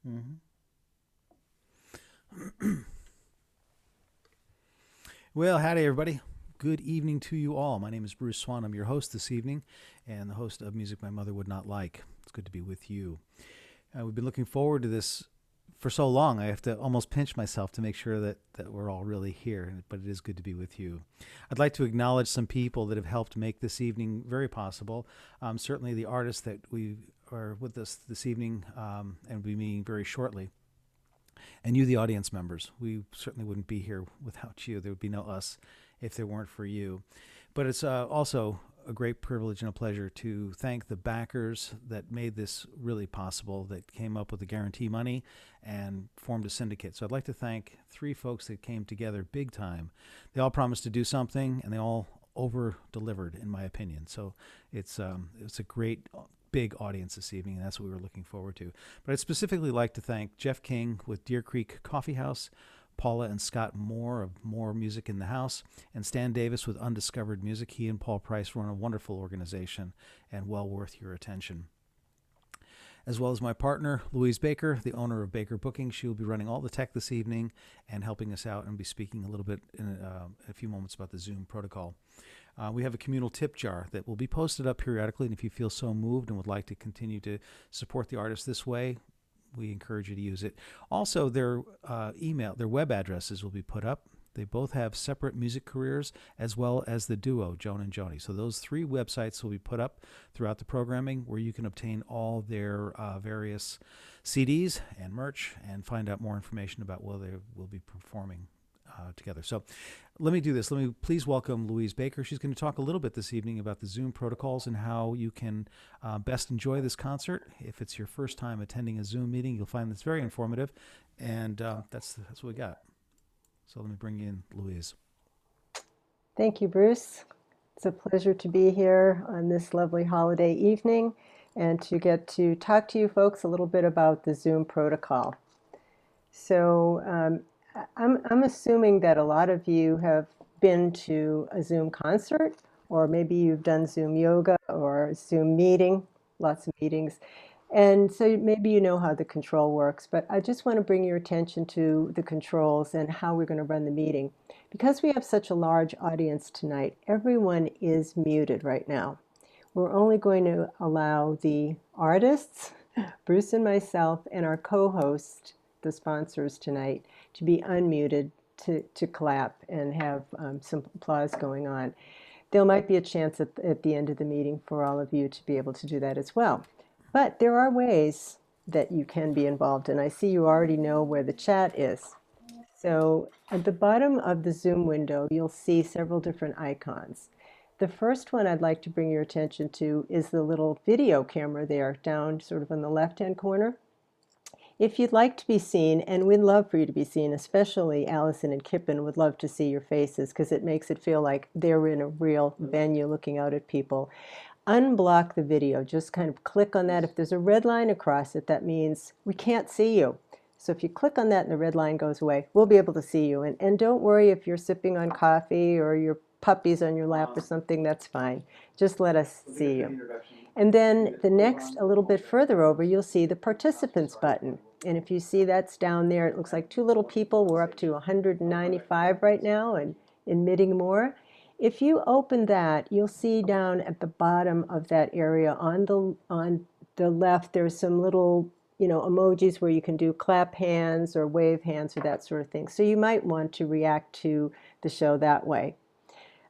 Hmm. Well, howdy, everybody. Good evening to you all. My name is Bruce Swan. I'm your host this evening and the host of Music My Mother Would Not Like. It's good to be with you. We've been looking forward to this for so long. I have to almost pinch myself to make sure that we're all really here, but it is good to be with you. I'd like to acknowledge some people that have helped make this evening very possible. Certainly the artists that we are with us this evening and will be meeting very shortly. And you, the audience members, we certainly wouldn't be here without you. There would be no us if there weren't for you. But it's also a great privilege and a pleasure to thank the backers that made this really possible, that came up with the guarantee money and formed a syndicate. So I'd like to thank three folks that came together big time. They all promised to do something, and they all over delivered, in my opinion. So it's a great big audience this evening, and that's what we were looking forward to. But I'd specifically like to thank Jeff King with Deer Creek Coffee House, Paula and Scott Moore of More Music in the House, and Stan Davis with Undiscovered Music. He and Paul Price run a wonderful organization and well worth your attention. As well as my partner, Louise Baker, the owner of Baker Booking. She will be running all the tech this evening and helping us out, and be speaking a little bit in a few moments about the Zoom protocol. We have a communal tip jar that will be posted up periodically, and if you feel so moved and would like to continue to support the artist this way, we encourage you to use it. Also, their their web addresses will be put up. They both have separate music careers, as well as the duo, Joan and Joni. So those three websites will be put up throughout the programming, where you can obtain all their various CDs and merch and find out more information about where they will be performing together. So let me do this. Let me please welcome Louise Baker. She's going to talk a little bit this evening about the Zoom protocols and how you can best enjoy this concert. If it's your first time attending a Zoom meeting, you'll find this very informative, and that's what we got. So let me bring in Louise. Thank you, Bruce. It's a pleasure to be here on this lovely holiday evening and to get to talk to you folks a little bit about the Zoom protocol. So I'm assuming that a lot of you have been to a Zoom concert, or maybe you've done Zoom yoga or Zoom meeting, lots of meetings. And so maybe you know how the control works, but I just want to bring your attention to the controls and how we're going to run the meeting. Because we have such a large audience tonight, everyone is muted right now. We're only going to allow the artists, Bruce and myself, and our co-host, the sponsors tonight, to be unmuted to clap and have some applause going on. There might be a chance at the end of the meeting for all of you to be able to do that as well. But there are ways that you can be involved, and I see you already know where the chat is. So at the bottom of the Zoom window, you'll see several different icons. The first one I'd like to bring your attention to is the little video camera there, down sort of in the left-hand corner. If you'd like to be seen, and we'd love for you to be seen, especially Allison and Kippen would love to see your faces because it makes it feel like they're in a real venue looking out at people. Unblock the video. Just kind of click on that. If there's a red line across it, that means we can't see you. So if you click on that and the red line goes away, we'll be able to see you. And don't worry if you're sipping on coffee or your puppy's on your lap or something, that's fine. Just let us see you. And then the next, a little bit further over, you'll see the participants button. And if you see that's down there, it looks like two little people. We're up to 195 right now and admitting more. If you open that, you'll see down at the bottom of that area on the left, there's some little, emojis where you can do clap hands or wave hands or that sort of thing. So you might want to react to the show that way.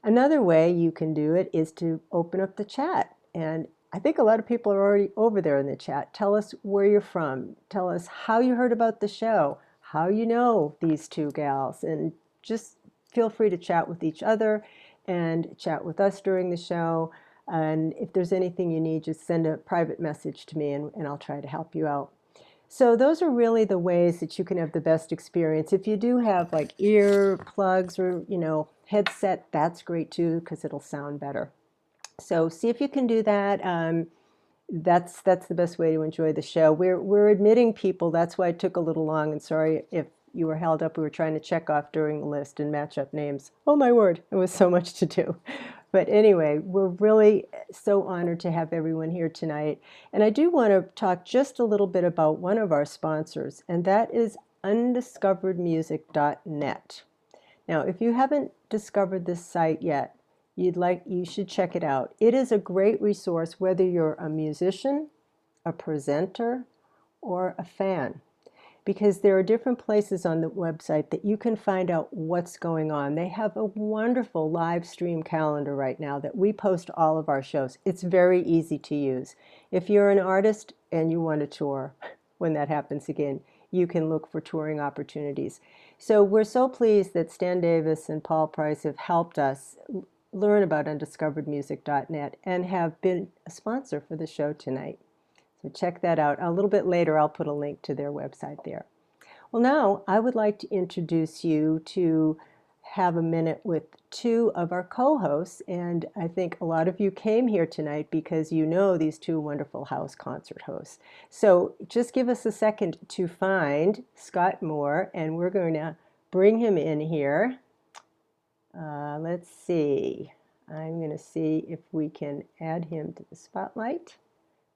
Another way you can do it is to open up the chat. And I think a lot of people are already over there in the chat. Tell us where you're from. Tell us how you heard about the show, how you know these two gals, and just feel free to chat with each other and chat with us during the show. And if there's anything you need, just send a private message to me and I'll try to help you out. So those are really the ways that you can have the best experience. If you do have like ear plugs or, headset, that's great too, because it'll sound better. So see if you can do that. That's the best way to enjoy the show. We're admitting people. That's why it took a little long, and sorry if you were held up. We were trying to check off during the list and match up names. Oh my word, it was so much to do. But anyway, we're really so honored to have everyone here tonight. And I do want to talk just a little bit about one of our sponsors, and that is undiscoveredmusic.net. Now, if you haven't discovered this site yet, you should check it out. It is a great resource whether you're a musician, a presenter, or a fan, because there are different places on the website that you can find out what's going on. They have a wonderful live stream calendar right now that we post all of our shows. It's very easy to use. If you're an artist and you want to tour, when that happens again, you can look for touring opportunities. So we're so pleased that Stan Davis and Paul Price have helped us learn about undiscoveredmusic.net and have been a sponsor for the show tonight. So check that out. A little bit later, I'll put a link to their website there. Well, now I would like to introduce you to have a minute with two of our co-hosts. And I think a lot of you came here tonight because you know these two wonderful house concert hosts. So just give us a second to find Scott Moore, and we're going to bring him in here. Let's see. I'm going to see if we can add him to the spotlight.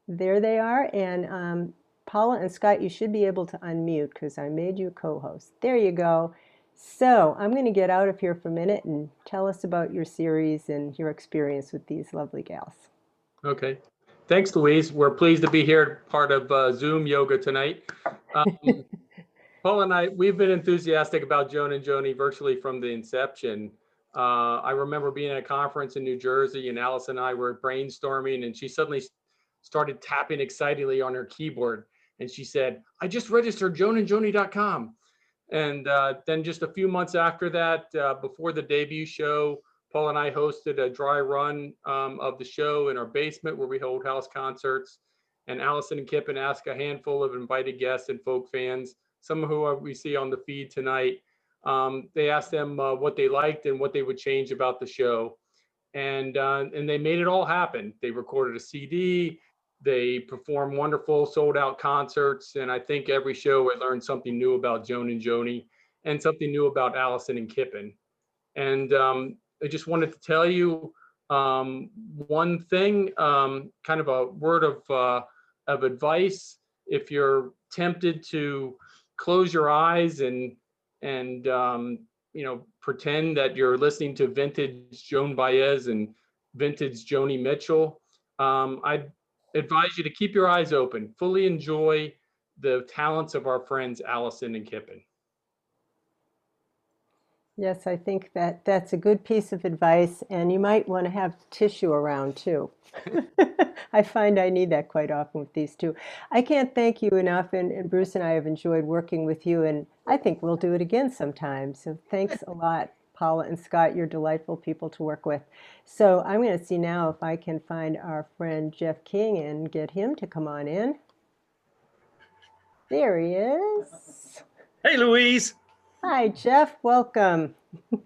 There they are. And Paula and Scott, you should be able to unmute because I made you co-host. There you go. So I'm going to get out of here for a minute and tell us about your series and your experience with these lovely gals. Okay. Thanks, Louise. We're pleased to be here, part of Zoom yoga tonight. Paul and I, we've been enthusiastic about Joan and Joni virtually from the inception. I remember being at a conference in New Jersey, and Alice and I were brainstorming, and she suddenly started tapping excitedly on her keyboard. And she said, I just registered joanandjoni.com. And then just a few months after that, before the debut show, Paul and I hosted a dry run of the show in our basement where we hold house concerts. And Allison and Kip asked a handful of invited guests and folk fans, some of who we see on the feed tonight. They asked them what they liked and what they would change about the show. And they made it all happen. They recorded a CD. They performed wonderful sold out concerts. And I think every show I learned something new about Joan and Joni and something new about Allison and Kippen. And I just wanted to tell you one thing, kind of a word of advice. If you're tempted to close your eyes and pretend that you're listening to vintage Joan Baez and vintage Joni Mitchell, I'd advise you to keep your eyes open, fully enjoy the talents of our friends Allison and Kippen. Yes, I think that that's a good piece of advice, and you might want to have tissue around too. I find I need that quite often with these two. I can't thank you enough, and Bruce and I have enjoyed working with you, and I think we'll do it again sometime. So thanks a lot, Paula and Scott. You're delightful people to work with. So I'm going to see now if I can find our friend Jeff King and get him to come on in. There he is. Hey, Louise. Hi, Jeff. Welcome.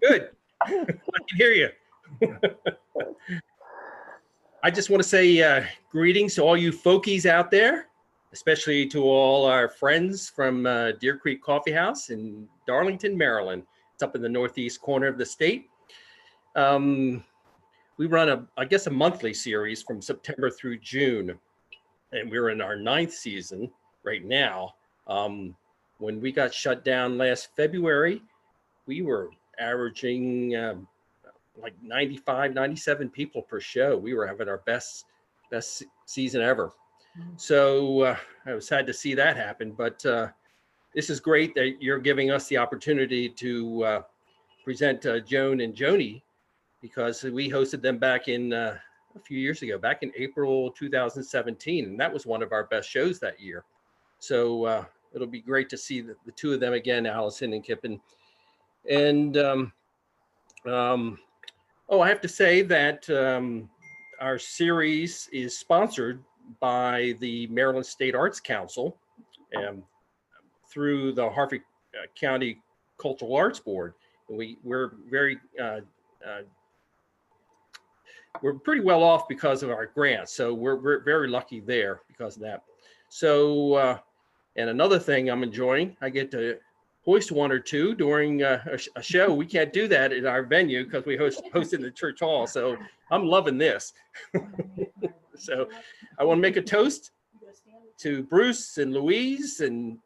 Good. I can hear you. I just want to say greetings to all you folkies out there, especially to all our friends from Deer Creek Coffee House in Darlington, Maryland. It's up in the northeast corner of the state. We run a monthly series from September through June, and we're in our 9th season right now. When we got shut down last February, we were averaging like 95, 97 people per show. We were having our best season ever. So I was sad to see that happen, but this is great that you're giving us the opportunity to present Joan and Joni, because we hosted them back in a few years ago, back in April 2017, and that was one of our best shows that year. So it'll be great to see the two of them again, Allison and Kippen. And I have to say that our series is sponsored by the Maryland State Arts Council through the Harford County Cultural Arts Board. And we're pretty well off because of our grants. So we're very lucky there because of that. So, and another thing I'm enjoying, I get to hoist one or two during a show. We can't do that in our venue because we host in the church hall. So I'm loving this. So I want to make a toast to Bruce and Louise and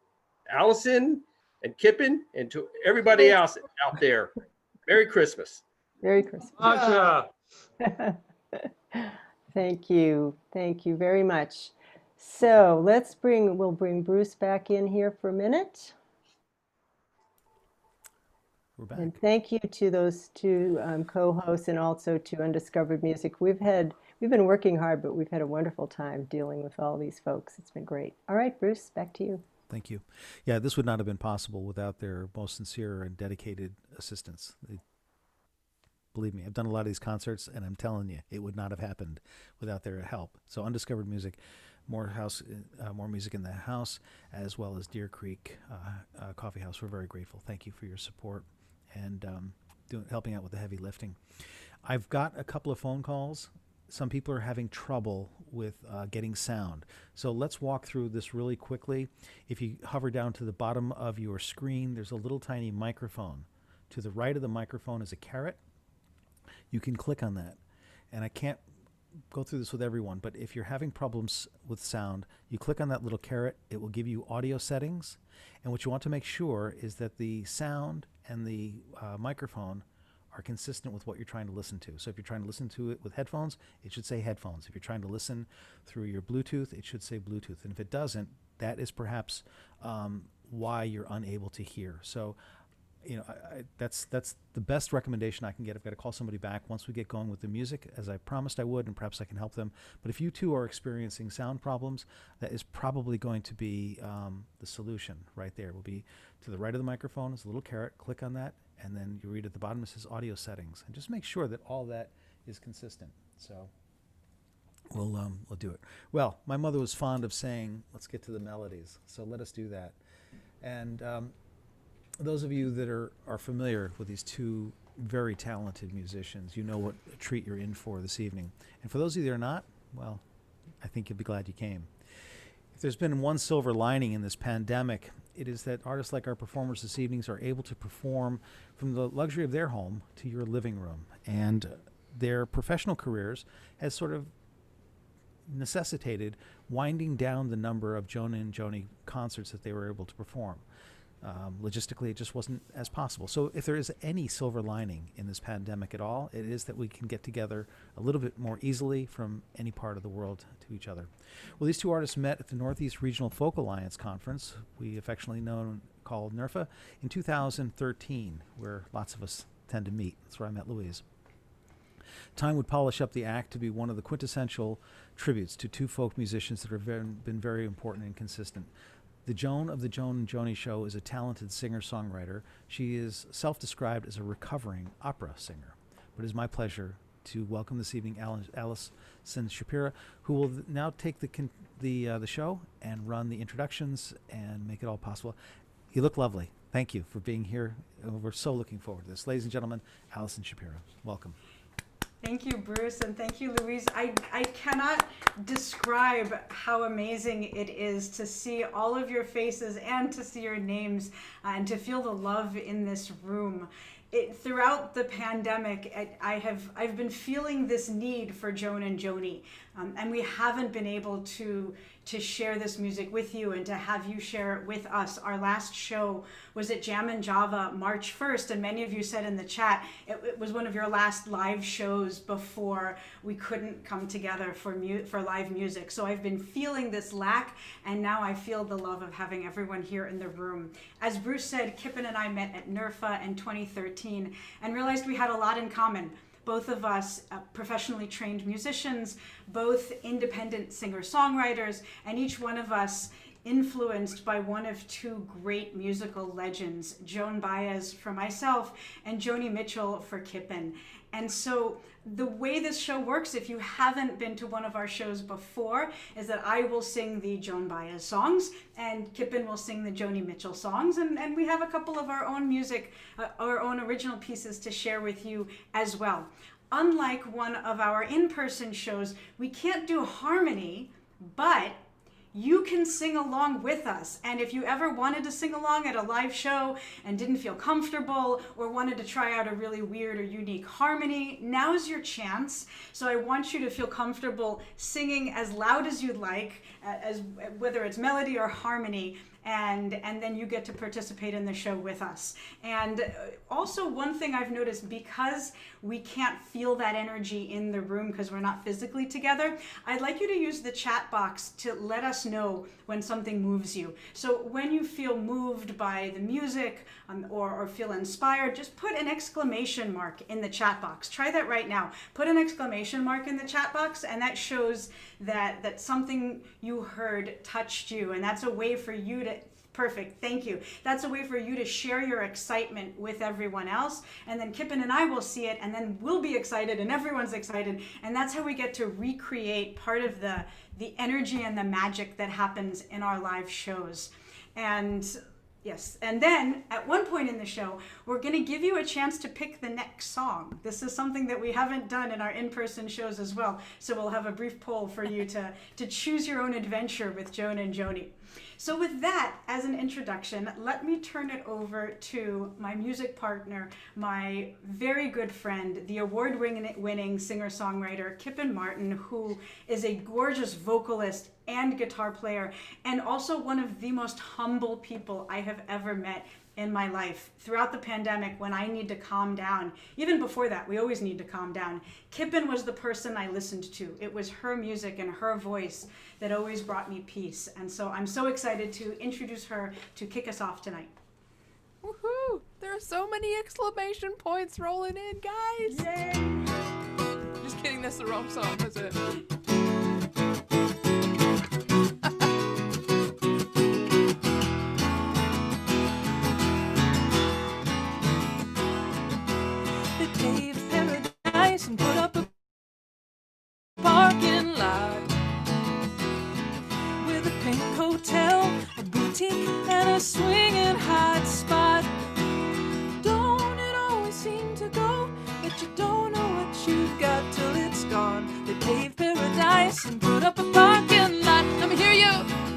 Allison and Kippen and to everybody else out there. Merry Christmas. Merry Christmas. Asha. Thank you. Thank you very much. So we'll bring Bruce back in here for a minute. We're back. And thank you to those two co-hosts and also to Undiscovered Music. We've been working hard, but we've had a wonderful time dealing with all these folks. It's been great. All right, Bruce, back to you. Thank you. Yeah, this would not have been possible without their most sincere and dedicated assistance. Believe me, I've done a lot of these concerts, and I'm telling you, it would not have happened without their help. So Undiscovered Music, more music in the house, as well as Deer Creek Coffee House. We're very grateful. Thank you for your support and helping out with the heavy lifting. I've got a couple of phone calls. Some people are having trouble with getting sound. So let's walk through this really quickly. If you hover down to the bottom of your screen, there's a little tiny microphone. To the right of the microphone is a caret. You can click on that. And I can't go through this with everyone, but if you're having problems with sound, you click on that little caret. It will give you audio settings. And what you want to make sure is that the sound and the microphone are consistent with what you're trying to listen to. So if you're trying to listen to it with headphones, it should say headphones. If you're trying to listen through your Bluetooth, it should say Bluetooth. And if it doesn't, that is perhaps why you're unable to hear. So, that's the best recommendation I can get. I've got to call somebody back once we get going with the music, as I promised I would, and perhaps I can help them. But if you too are experiencing sound problems, that is probably going to be the solution right there. It will be to the right of the microphone is a little caret. Click on that, and then you read at the bottom it says audio settings, and just make sure that all that is consistent. So we'll do it. Well, my mother was fond of saying, "Let's get to the melodies." So let us do that. And those of you that are familiar with these two very talented musicians, you know what a treat you're in for this evening. And for those of you that are not, well, I think you'll be glad you came. If there's been one silver lining in this pandemic, it is that artists like our performers this evening are able to perform from the luxury of their home to your living room. And their professional careers has sort of necessitated winding down the number of Joan and Joni concerts that they were able to perform. Logistically, it just wasn't as possible. So if there is any silver lining in this pandemic at all, it is that we can get together a little bit more easily from any part of the world to each other. Well, these two artists met at the Northeast Regional Folk Alliance Conference, we affectionately called NERFA, in 2013, where lots of us tend to meet. That's where I met Louise. Time would polish up the act to be one of the quintessential tributes to two folk musicians that have been very important and consistent. The Joan of the Joan and Joni Show is a talented singer-songwriter. She is self-described as a recovering opera singer. But it is my pleasure to welcome this evening Allison Shapira, who will now take the show and run the introductions and make it all possible. You look lovely. Thank you for being here. We're so looking forward to this. Ladies and gentlemen, Allison Shapira. Welcome. Thank you, Bruce, and thank you, Louise. I cannot describe how amazing it is to see all of your faces and to see your names and to feel the love in this room. Throughout the pandemic, I've been feeling this need for Joan and Joni, and we haven't been able to share this music with you and to have you share it with us. Our last show was at Jam and Java March 1st, and many of you said in the chat it was one of your last live shows before we couldn't come together for live music. So I've been feeling this lack, and now I feel the love of having everyone here in the room. As Bruce said, Kippen and I met at NERFA in 2013 and realized we had a lot in common. Both of us professionally trained musicians, both independent singer-songwriters, and each one of us influenced by one of two great musical legends, Joan Baez for myself and Joni Mitchell for Kippen. And so the way this show works, if you haven't been to one of our shows before, is that I will sing the Joan Baez songs and Kippen will sing the Joni Mitchell songs, and we have a couple of our own music, our own original pieces to share with you as well. Unlike one of our in-person shows, we can't do harmony, but you can sing along with us. And if you ever wanted to sing along at a live show and didn't feel comfortable or wanted to try out a really weird or unique harmony, now's your chance. So I want you to feel comfortable singing as loud as you'd like, as whether it's melody or harmony, and then you get to participate in the show with us. And also, one thing I've noticed, because we can't feel that energy in the room because we're not physically together, I'd like you to use the chat box to let us know when something moves you. So when you feel moved by the music or feel inspired, just put an exclamation mark in the chat box. Try that right now. Put an exclamation mark in the chat box, and that shows that something you heard touched you, and that's a way for you to perfect, thank you. That's a way for you to share your excitement with everyone else, and then Kippen and I will see it, and then we'll be excited, and everyone's excited, and that's how we get to recreate part of the energy and the magic that happens in our live shows. And yes, and then at one point in the show, we're going to give you a chance to pick the next song. This is something that we haven't done in our in-person shows as well, so we'll have a brief poll for you to choose your own adventure with Joan and Joni. So with that as an introduction, let me turn it over to my music partner, my very good friend, the award-winning singer-songwriter, Kippen Martin, who is a gorgeous vocalist and guitar player, and also one of the most humble people I have ever met in my life. Throughout the pandemic, when I need to calm down, even before that, we always need to calm down, Kippen was the person I listened to. It was her music and her voice that always brought me peace. And so I'm so excited to introduce her to kick us off tonight. Woohoo! There are so many exclamation points rolling in, guys! Yay! Just kidding, that's the wrong song, was it? They paved paradise and put up a parking lot with a pink hotel, a boutique, and a swinging hot spot. Don't it always seem to go that you don't know what you've got till it's gone? They paved paradise and put up a parking lot. Let me hear you.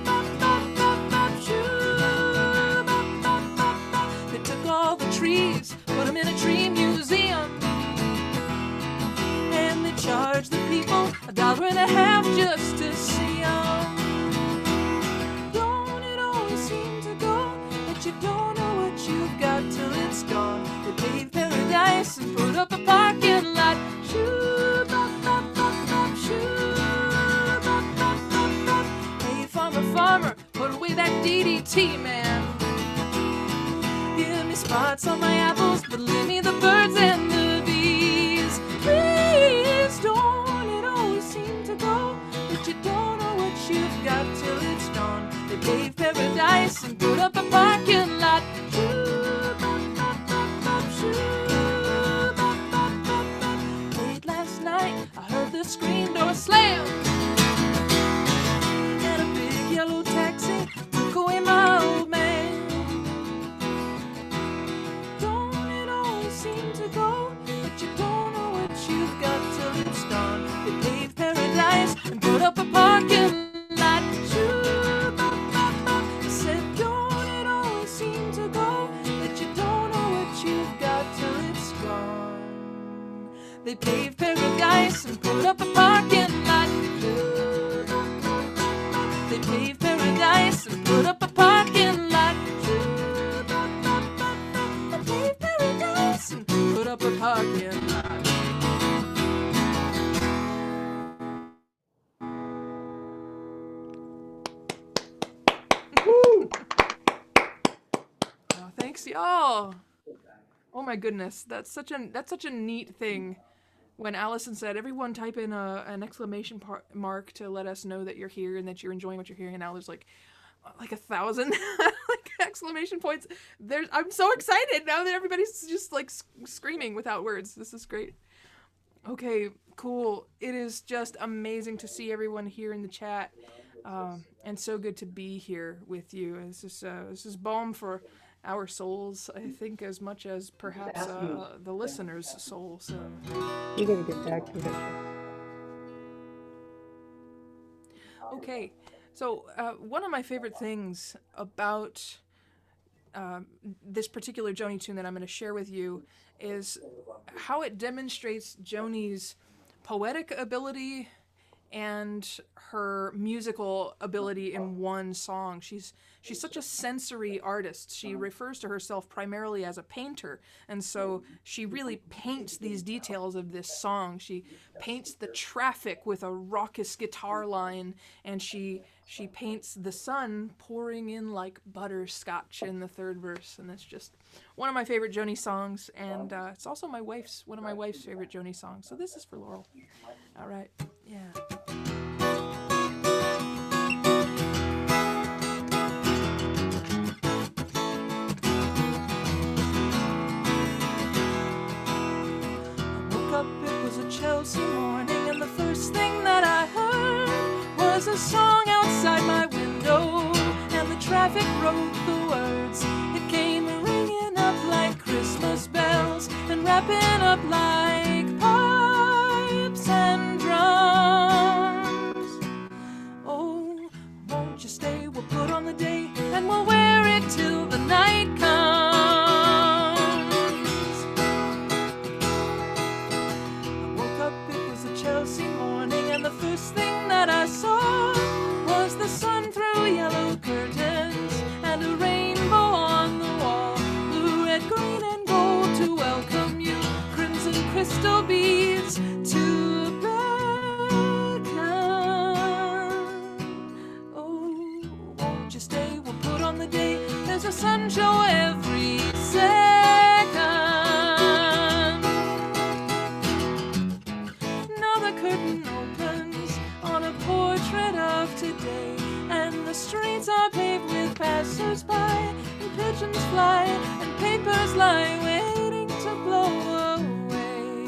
Bop, bop, bop, bop, shoo, bop, bop, bop, bop. They took all the trees, put them in a tree museum, and they charged the people $1.50 just to see them. Don't it always seem to go that you don't know what you've got till it's gone? They paved paradise and put up a parking lot. Shoo, bop, bop, bop, bop, shoo, bop, bop, bop, bop. Hey, farmer, put away that DDT, man. Give me spots on my apples, but leave me the birds and the bees. Please, don't it always seem to go that you don't know what you've got till it's gone? They paved paradise and put up a parking lot. Shoo, bop, bop, bop, bop, shoo, bop, bop, bop, bop. Late last night, I heard the screen door slam, and a big yellow taxi took away my old man. Don't it always seem to go that you don't know what you've got till it's gone? They paved paradise and put up a parking lot. Shoo, bop, bop, bop. I said, don't it always seem to go that you don't know what you've got till it's gone? They paved paradise and put up a parking lot. Shoo, bop, bop, bop, bop. They paved paradise and put up a parking lot. Shoo, bop, bop, bop, bop. They paved paradise and put up a parking lot. Oh, thanks, y'all. Oh my goodness, that's such a neat thing. When Allison said, "Everyone type in an exclamation mark to let us know that you're here and that you're enjoying what you're hearing," and now there's like 1,000 like exclamation points. I'm so excited now that everybody's just like screaming without words. This is great. Okay, cool. It is just amazing to see everyone here in the chat, and so good to be here with you. This is balm for our souls, I think, as much as perhaps the listener's soul. So You're going to get back to it. okay, So, one of my favorite things about this particular Joni tune that I'm going to share with you is how it demonstrates Joni's poetic ability and her musical ability in one song. She's such a sensory artist. She refers to herself primarily as a painter, and so she really paints these details of this song. She paints the traffic with a raucous guitar line, and she paints the sun pouring in like butterscotch in the third verse, and that's just one of my favorite Joni songs, and it's also one of my wife's favorite Joni songs. So this is for Laurel. All right, yeah. Chelsea morning, and the first thing that I heard was a song outside my window, and the traffic wrote the words. It came ringing up like Christmas bells and wrapping up like pipes and drums. Oh, won't you stay? We'll put on the day and we'll wear it till the night comes. Chelsea morning, and the first thing that I saw was the sun through yellow curtains and a rainbow on the wall, blue, red, green, and gold to welcome you, crimson crystal beads to beckon. Oh, won't you stay? We'll put on the day. There's a sun show every second. Curtain opens on a portrait of today, and the streets are paved with passers-by, and pigeons fly, and papers lie waiting to blow away.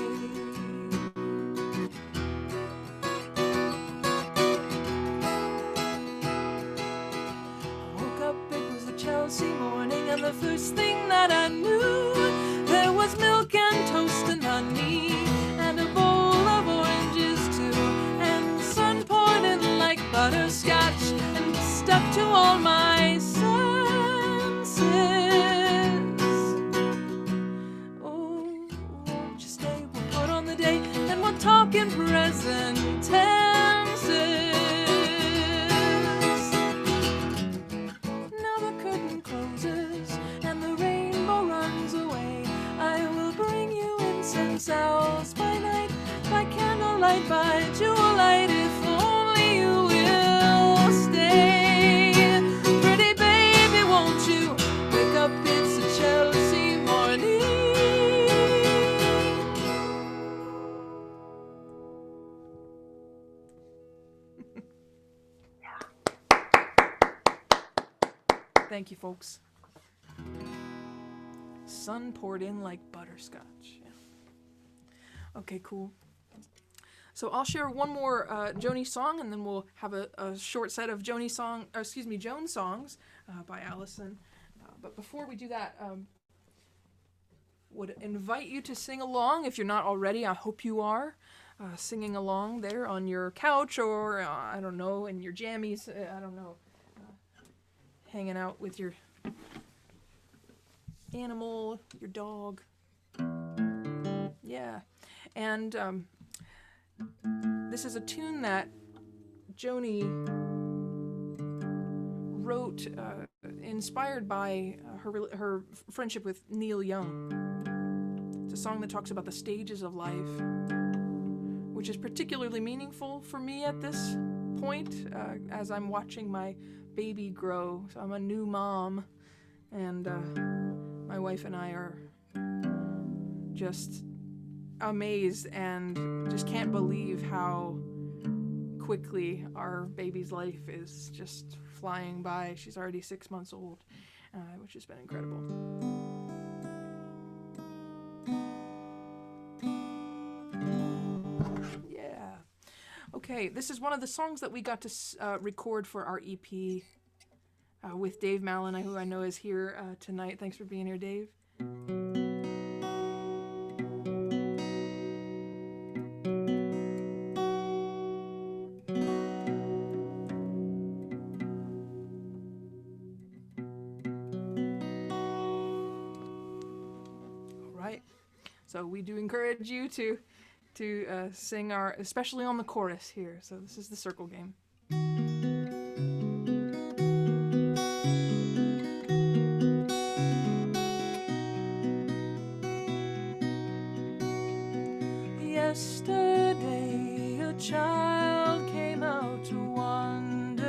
I woke up, it was a Chelsea morning, and the first thing that I knew, there was milk and toast and honey, and a bowl of oranges too, and the sun poured in like butterscotch and stuck to all my senses. Oh, won't you stay? We'll put on the day and we'll talk in present tenses. Now the curtain closes and the rainbow runs away. I will bring you incense owls by night, by candlelight, by jewellight, if only you will stay. Pretty baby, won't you wake up? It's a Chelsea morning. Thank you, folks. Sun poured in like butterscotch. Yeah. Okay, cool. So I'll share one more Joni song, and then we'll have a short set of Joan songs by Allison. But before we do that, would invite you to sing along if you're not already. I hope you are singing along there on your couch, or I don't know, in your jammies. I don't know, hanging out with your animal, your dog. Yeah, and this is a tune that Joni wrote, inspired by her friendship with Neil Young. It's a song that talks about the stages of life, which is particularly meaningful for me at this point, as I'm watching my baby grow. So I'm a new mom, and my wife and I are just amazed and just can't believe how quickly our baby's life is just flying by. She's already 6 months old, which has been incredible. Yeah. Okay, this is one of the songs that we got to record for our EP with Dave Mallon, who I know is here tonight. Thanks for being here, Dave. So we do encourage you to sing especially on the chorus here. So this is the circle game. Yesterday a child came out to wander,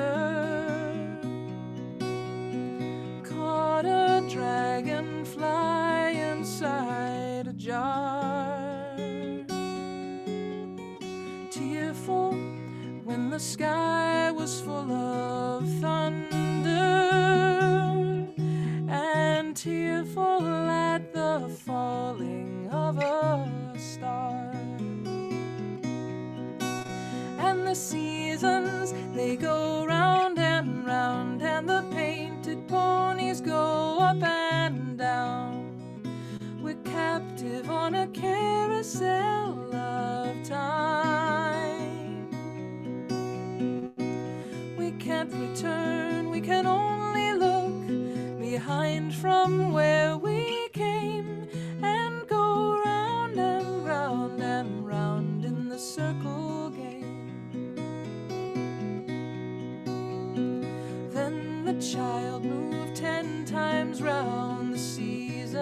caught a dragonfly inside a jar, tearful when the sky was full of thunder, and tearful at the falling of a star. And the seasons, they go round and round, and the painted ponies go up and down. We're captive on a carousel of time. We can't return, we can only look behind from where we came, and go round and round and round in the circle game. Then the child moved 10 times round the seasons,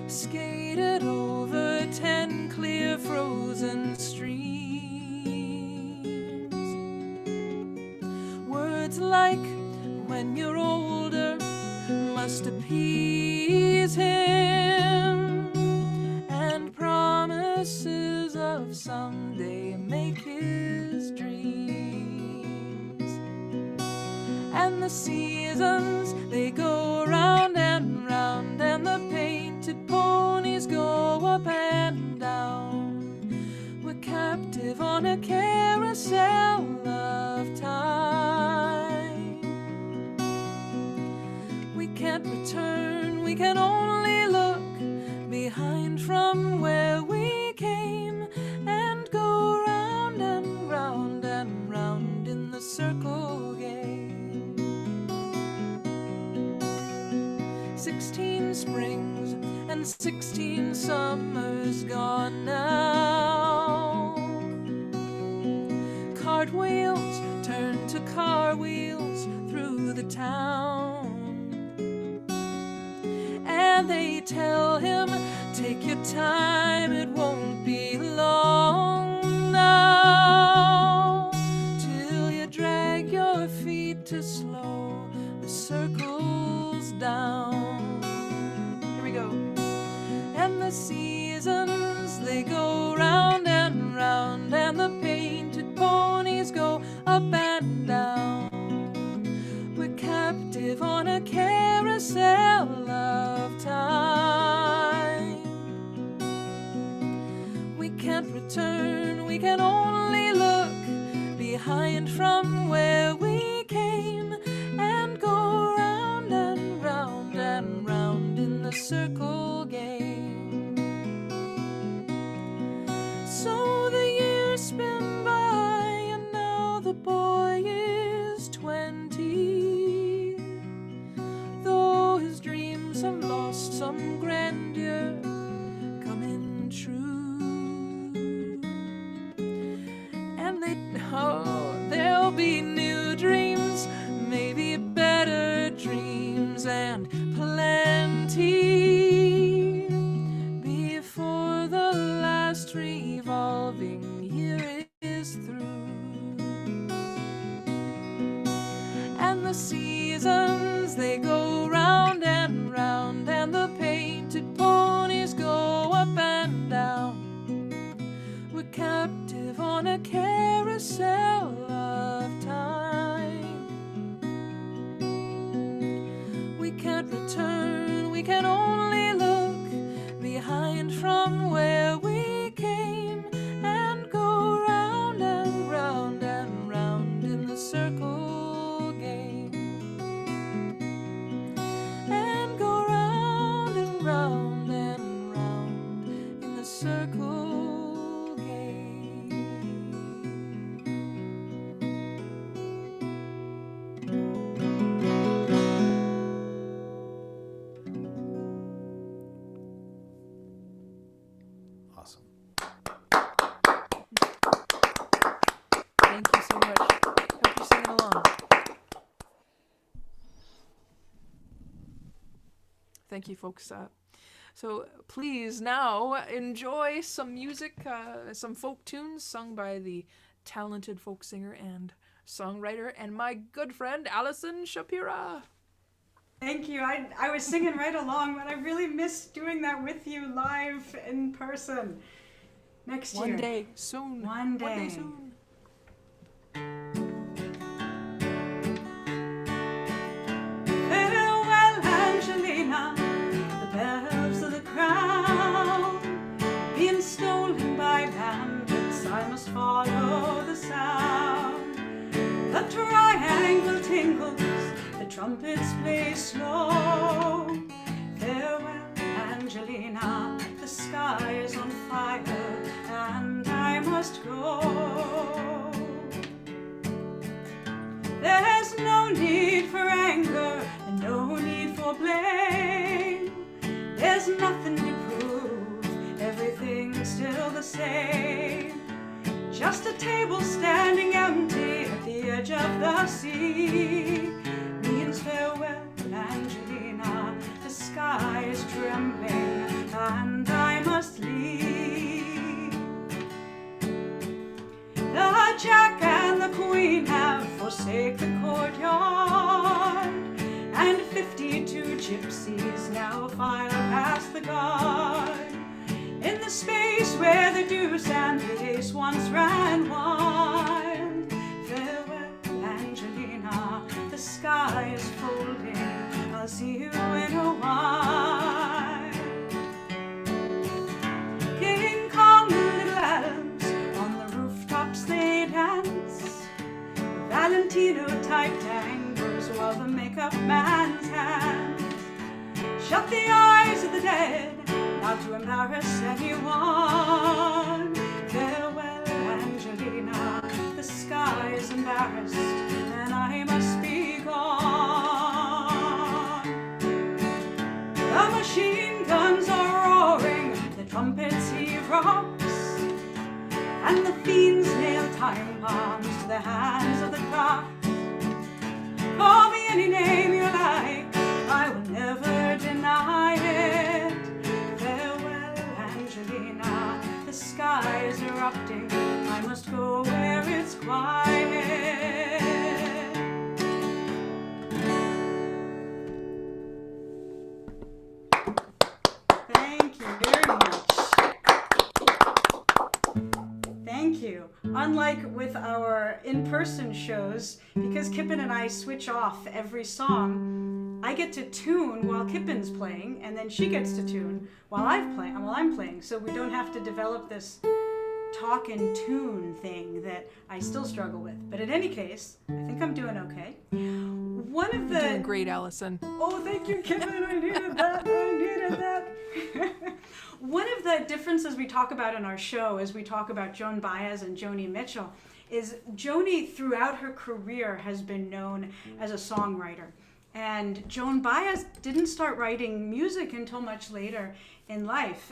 skated over 10 clear frozen streams. Words like "when you're older" must appease him, and promises of someday make his dreams. And the seasons, they go round and round, and the painted ponies go up and down. We're captive on a carousel of time. We can't return, we can only look behind from where we came, and go round and round and round in the circle game. 16 springs and 16 summers gone now. Cartwheels turn to car wheels through the town, and they tell him, "Take your time, it won't be long now, till you drag your feet to slow the circles down." Here we go. And the seasons, they go round and round, and the painted ponies go up and down. We're captive on a carousel of time. We can't return, we can only look behind from where we came, and go round and round and round in the circle game. So the years spin by, and now the boy is 20, though his dreams have lost some grandeur coming true. And there'll be new dreams, maybe better dreams, and plenty before the last revolving year is through. And the seasons, they go round and round, and the painted ponies go up and down. We're captive on a carousel of time. We can't return, we can only look behind from where we came, and go round and round and round in the circle game. And go round and round and round in the circle game. Thank you, folks. So please now enjoy some music, some folk tunes sung by the talented folk singer and songwriter and my good friend Allison Shapira. Thank you. I was singing right along, but I really missed doing that with you live in person. Next year. One day soon. One day soon. Farewell, Angelina, the bells of the crown, being stolen by bandits, I must follow the sound. The triangle tingles, the trumpets play slow. Farewell, Angelina, the sky is on fire, and I must go. There's no need for anger and no need for blame. There's nothing to prove, everything's still the same. Just a table standing empty at the edge of the sea means farewell, Angelina. The sky is trembling and I must leave. The Jack and the Queen have forsake the courtyard, and 52 gypsies now file past the guard. In the space where the deuce and the ace once ran wild, farewell, Angelina, the sky is folding, I'll see you in a while. King Kong, little Adams, on the rooftops they dance, Valentino-type tangos while the makeup man's hands shut the eyes of the dead, not to embarrass anyone. Farewell, Angelina, the sky is embarrassed, and I must be gone. The machine guns are roaring, the trumpets heave rocks, and the fiends nail time bombs to the hands of the clocks. Call me any name you like, I will never deny it. Farewell, Angelina, the sky is erupting, I must go where it's quiet. Thank you very much. Thank you. Unlike with our in-person shows, because Kippen and I switch off every song, I get to tune while Kippen's playing, and then she gets to tune while I'm playing. So we don't have to develop this talk and tune thing that I still struggle with. But in any case, I think I'm doing okay. One of the Doing great, Allison. Oh, thank you, Kippen. I needed that. One of the differences we talk about in our show as we talk about Joan Baez and Joni Mitchell is Joni throughout her career has been known as a songwriter. And Joan Baez didn't start writing music until much later in life.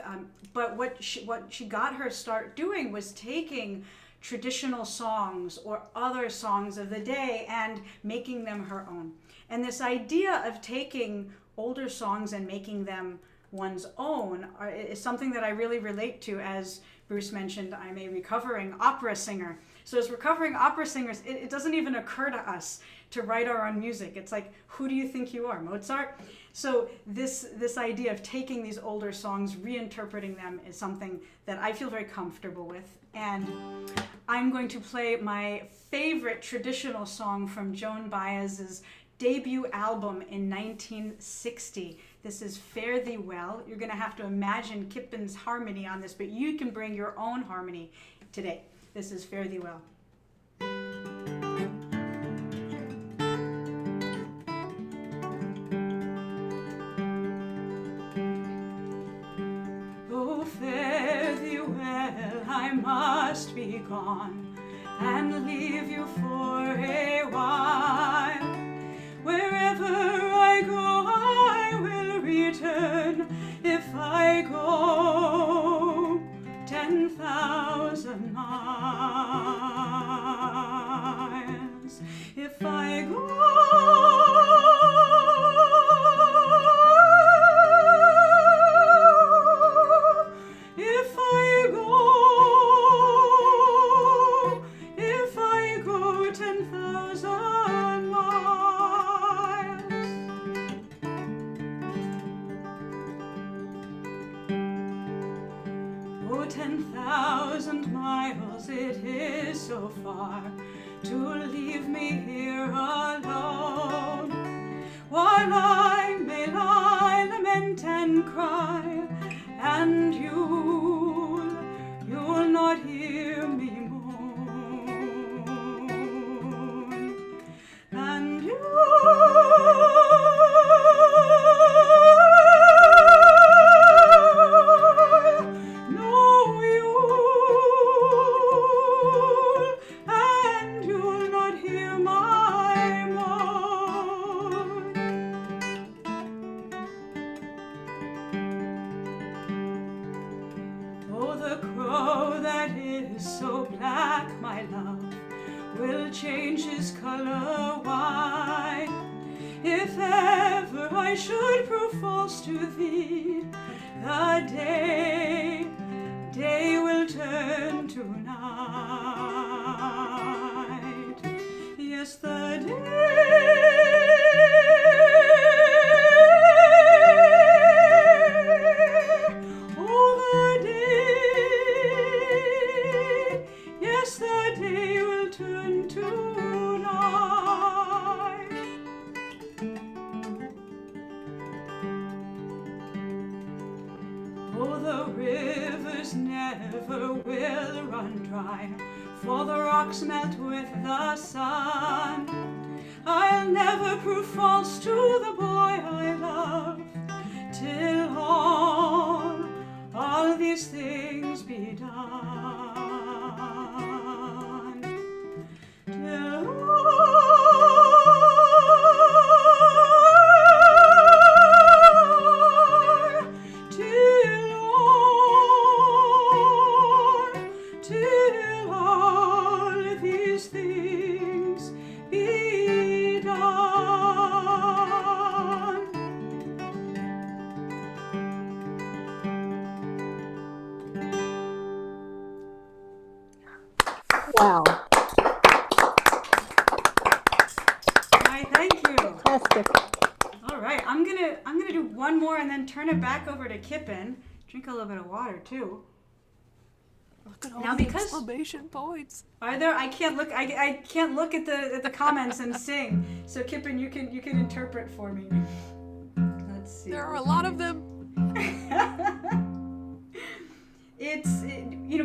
But what she got her start doing was taking traditional songs or other songs of the day and making them her own. And this idea of taking older songs and making them one's own is something that I really relate to. As Bruce mentioned, I'm a recovering opera singer. So as recovering opera singers, it doesn't even occur to us to write our own music. It's like, who do you think you are, Mozart? So this idea of taking these older songs, reinterpreting them is something that I feel very comfortable with. And I'm going to play my favorite traditional song from Joan Baez's debut album in 1960. This is Fare Thee Well. You're going to have to imagine Kippen's harmony on this, but you can bring your own harmony today. This is Fare Thee Well. Oh, fare thee well, I must be gone and leave you for a while. Wherever I go, I will return. If I go 10,000 miles, if I go 10,000 miles, it is so far to leave me here alone, while I may lie, lament and cry, and you'll not hear me moan, and you change his color white. If ever I should prove false to thee, the day will turn to night. Yes, the day will turn to night. Oh, the rivers never will run dry, for the rocks melt with the sun. I'll never prove false to the boy I love, till all these things be done. Till all these things be done. Wow. Hi, thank you. Fantastic. All right, I'm gonna do one more and then turn it back over to Kippen. Drink a little bit of water too. Look at all Now, the because- exclamation points. Are there? I can't look. I can't look at the comments and sing. So Kippen, you can interpret for me. Let's see. There are a lot of them.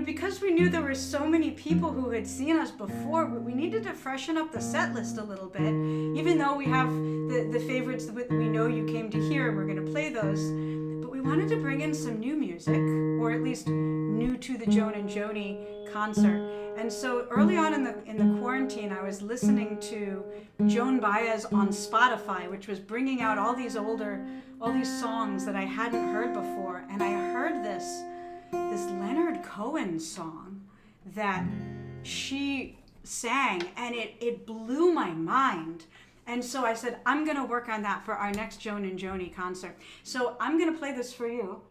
Because we knew there were so many people who had seen us before, we needed to freshen up the set list a little bit. Even though we have the favorites that we know you came to hear, and we're going to play those. But we wanted to bring in some new music, or at least new to the Joan and Joni concert. And so early on in the quarantine, I was listening to Joan Baez on Spotify, which was bringing out all these songs that I hadn't heard before. And I heard this Leonard Cohen song that she sang, and it blew my mind. And so I said, I'm going to work on that for our next Joan and Joni concert. So I'm going to play this for you.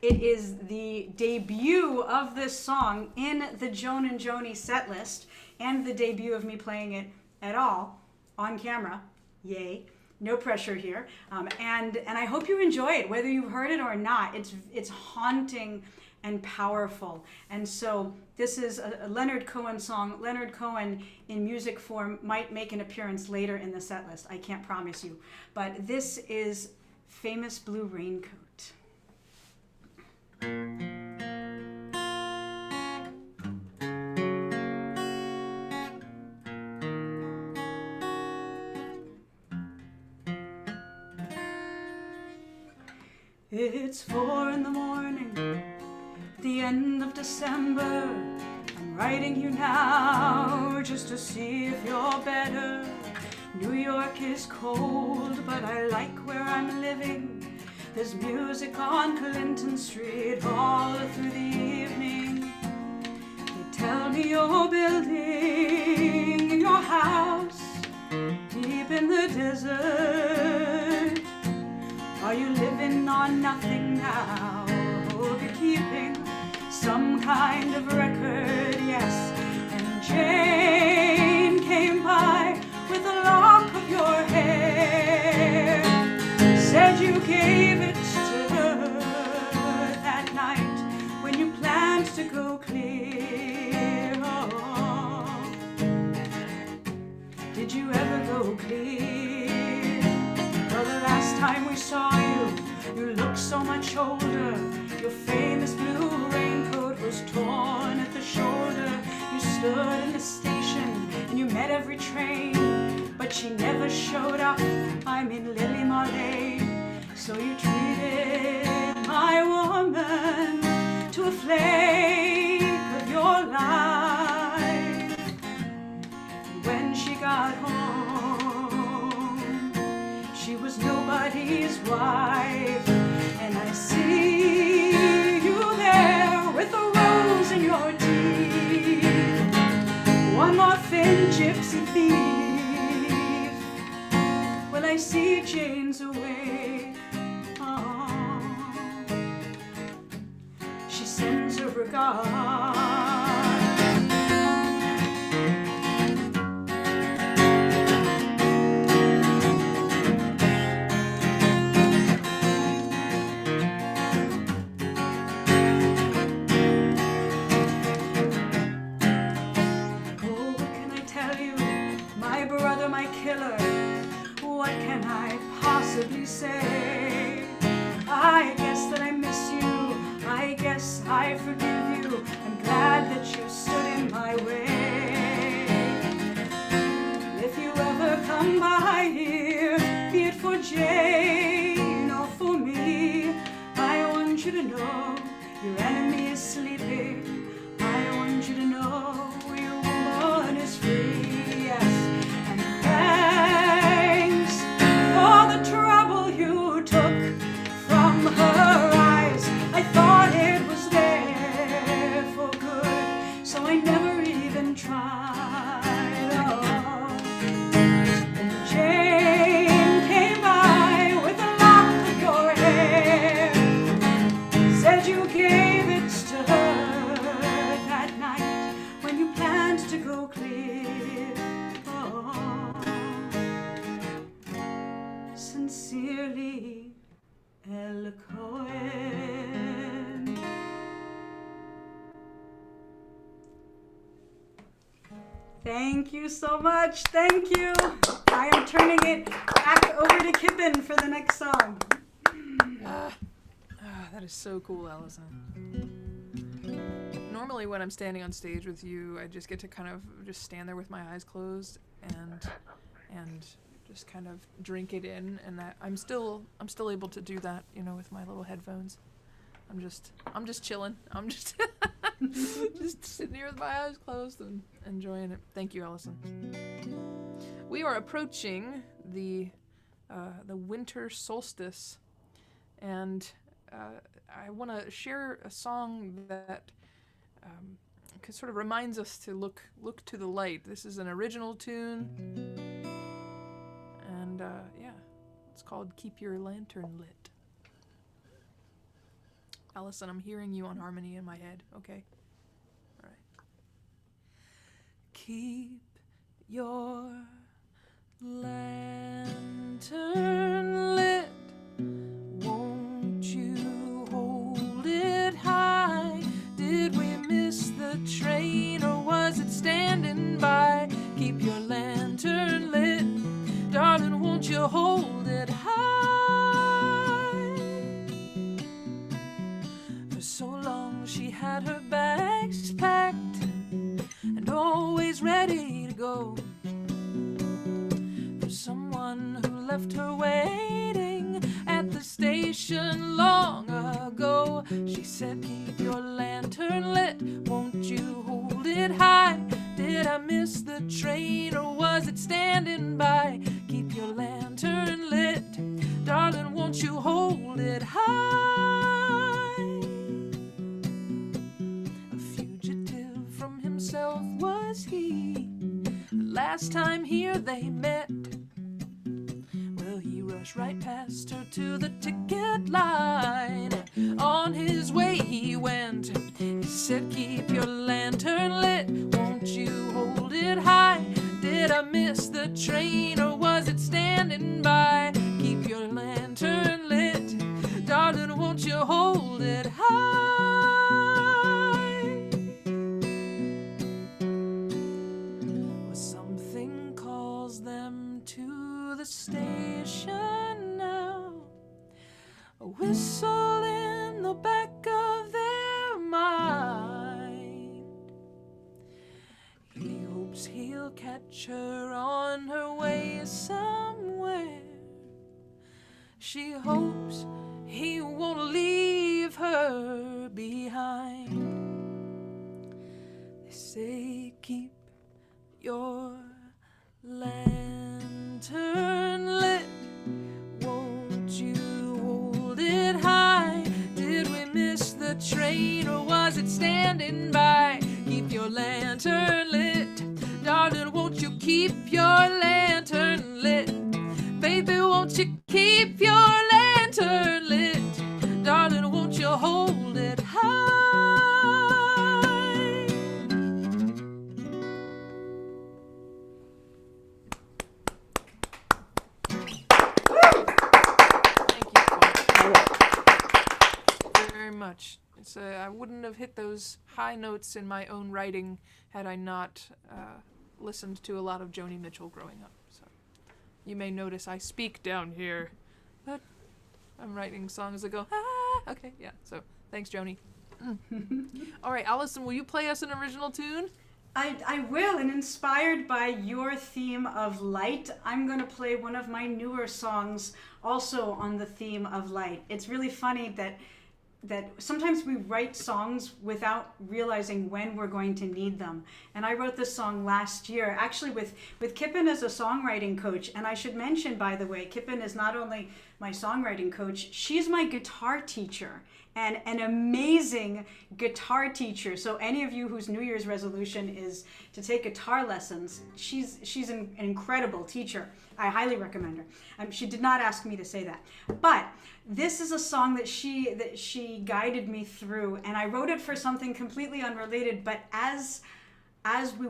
It is the debut of this song in the Joan and Joni set list, and the debut of me playing it at all on camera. Yay. No pressure here. And I hope you enjoy it, whether you've heard it or not. It's haunting and powerful. And so this is a Leonard Cohen song. Leonard Cohen in music form might make an appearance later in the set list. I can't promise you. But this is Famous Blue Raincoat. It's 4 a.m, the end of December. I'm writing you now just to see if you're better. New York is cold, but I like where I'm living. There's music on Clinton Street all through the evening. They tell me you're building your house deep in the desert. Are you living on nothing now? Hope you're keeping some kind of record, yes. And Jane came by with a lock of your hair. Said you gave it to her that night when time we saw you, you looked so much older. Your famous blue raincoat was torn at the shoulder. You stood in the station and you met every train, but she never showed up. I'm in Lily Marley. So you treated my woman to a flake of your life. And when she got home, she was nobody's wife. And I see you there with a rose in your teeth, one morphin gypsy thief. Well, I see Jane's away. Oh, she sends her regard. My killer, what can I possibly say? I guess that I miss you, I guess I forgive you. I'm glad that you stood in my way. If you ever come by here, be it for Jane or for me, I want you to know your enemy is sleeping. I want you to know your woman is free. Yes. Thanks for the trouble you took from her eyes. I thought it was there for good, so I never even tried. Oh. And Jane came by with a lock of your hair, said you gave it to her that night when you planned to go clear. Sincerely, El Cohen. Thank you so much. Thank you. I am turning it back over to Kippen for the next song. That is so cool, Allison. Normally when I'm standing on stage with you, I just get to kind of just stand there with my eyes closed and just kind of drink it in, and that I'm still able to do that, you know, with my little headphones. I'm just chilling. I'm just just sitting here with my eyes closed and enjoying it. Thank you, Allison. We are approaching the winter solstice, and I want to share a song that sort of reminds us to look to the light. This is an original tune. And yeah, it's called Keep Your Lantern Lit. Allison, I'm hearing you on harmony in my head. Okay. All right. Keep your lantern lit. Won't you hold it high? Did we miss the train, or was it standing by? Keep your lantern lit. Darling, won't you hold it high? For so long she had her bags packed and always ready to go for someone who left her waiting at the station long ago. She said, keep your lantern lit, won't you hold it high? Did I miss the train, or was it standing by? Keep your lantern lit, darling, won't you hold it high? A fugitive from himself was he, the last time here they met. Well, he rushed right past her to the ticket line. On his way he went. He said, keep your lantern lit, won't you hold it high? Did I miss the train, or was it standing by? Keep your lantern lit, darling, won't you hold it high? Well, something calls them to the station now. whistle in the back of their mind. He hopes he'll catch her on her way somewhere. She hopes he won't leave her behind. They say keep your lantern lit. Won't you hold it high? Did we miss the train or was it standing by? Keep your lantern lit. Darling, won't you keep your lantern lit? Baby, won't you keep your lantern lit? Darling, won't you hold it high? Very much. It's I wouldn't have hit those high notes in my own writing had I not listened to a lot of Joni Mitchell growing up. So you may notice I speak down here, but I'm writing songs that go, ah, okay, yeah. So thanks, Joni. All right, Allison, will you play us an original tune? I will, and inspired by your theme of light, I'm going to play one of my newer songs also on the theme of light. It's really funny that sometimes we write songs without realizing when we're going to need them. And I wrote this song last year, actually with Kippen as a songwriting coach. And I should mention, by the way, Kippen is not only my songwriting coach, she's my guitar teacher. And an amazing guitar teacher. So any of you whose New Year's resolution is to take guitar lessons, she's an incredible teacher. I highly recommend her. She did not ask me to say that, but this is a song that she guided me through, and I wrote it for something completely unrelated. But as we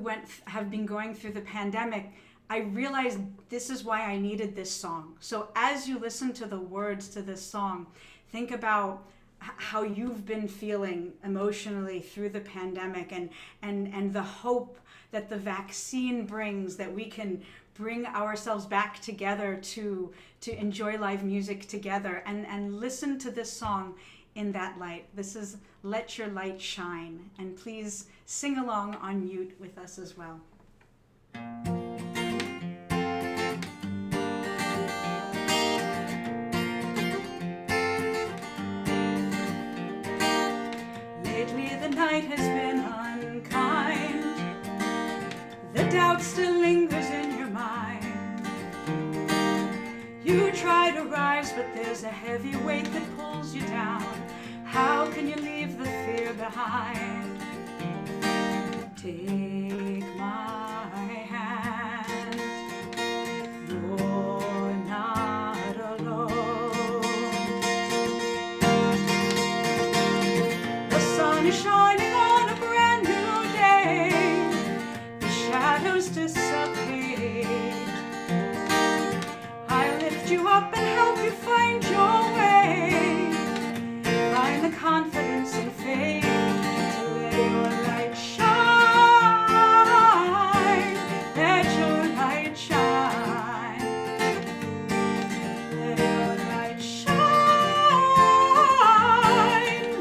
have been going through the pandemic, I realized this is why I needed this song. So as you listen to the words to this song, think about how you've been feeling emotionally through the pandemic, and the hope that the vaccine brings, that we can bring ourselves back together to enjoy live music together, and listen to this song in that light. This is Let Your Light Shine, and please sing along on mute with us as well. Lately the night has been unkind. The doubt still lingers in your mind. You try to rise, but there's a heavy weight that pulls you down. How can you leave the fear behind? Take my hand. You're not alone. The sun is shining on a brand new day. The shadows dissipate. I lift you up and help you find your way. Find the confidence and faith to let your light shine. Let your light shine. Let your light shine.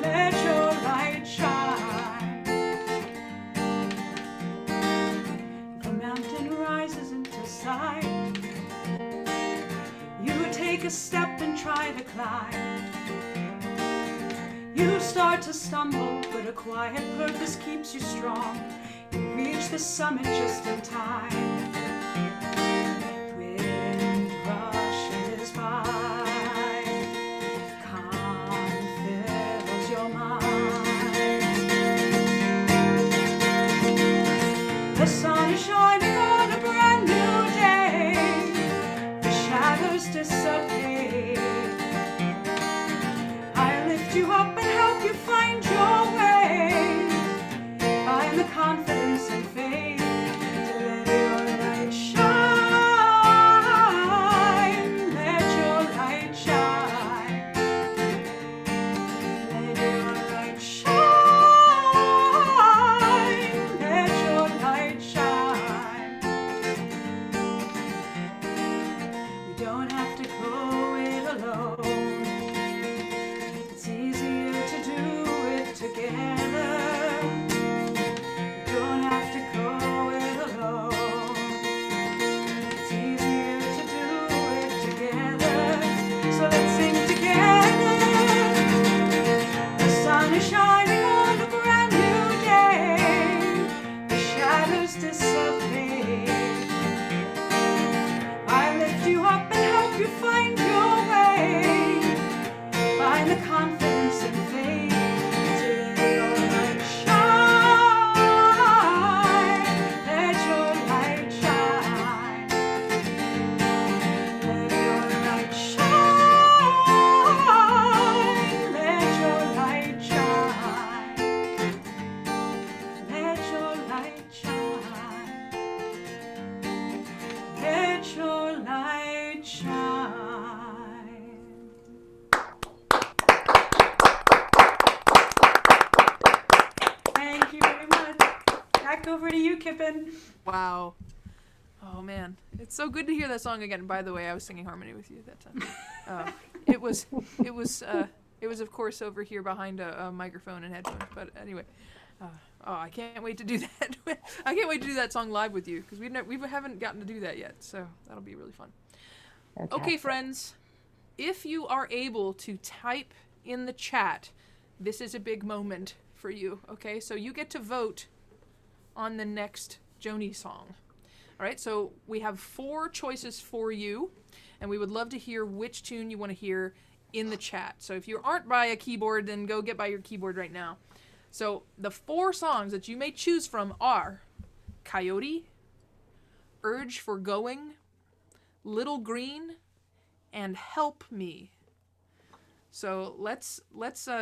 Let your light shine. The mountain rises into sight. You take a step and try to climb. You start to stumble, but a quiet purpose keeps you strong. You reach the summit just in time. Wind rushes by. Calm fills your mind. The sun is shining on a brand new day. The shadows dissipate. I lift you up and help you find your way. Find the confidence and faith to let your light shine. Let your light shine. Let your light shine. Let your light shine. We don't have to go it alone. over to you, Kippen. Wow. Oh man, it's so good to hear that song again. By the way, I was singing harmony with you that time. It was of course over here behind a microphone and headphones. But anyway, I can't wait to do that. I can't wait to do that song live with you because we haven't gotten to do that yet. So that'll be really fun. Fantastic. Okay, friends, if you are able to type in the chat, this is a big moment for you. Okay, so you get to vote on the next Joni song. All right, so we have 4 choices for you, and we would love to hear which tune you want to hear in the chat. So if you aren't by a keyboard, then go get by your keyboard right now. So the 4 songs that you may choose from are Coyote, Urge for Going, Little Green, and Help Me. So let's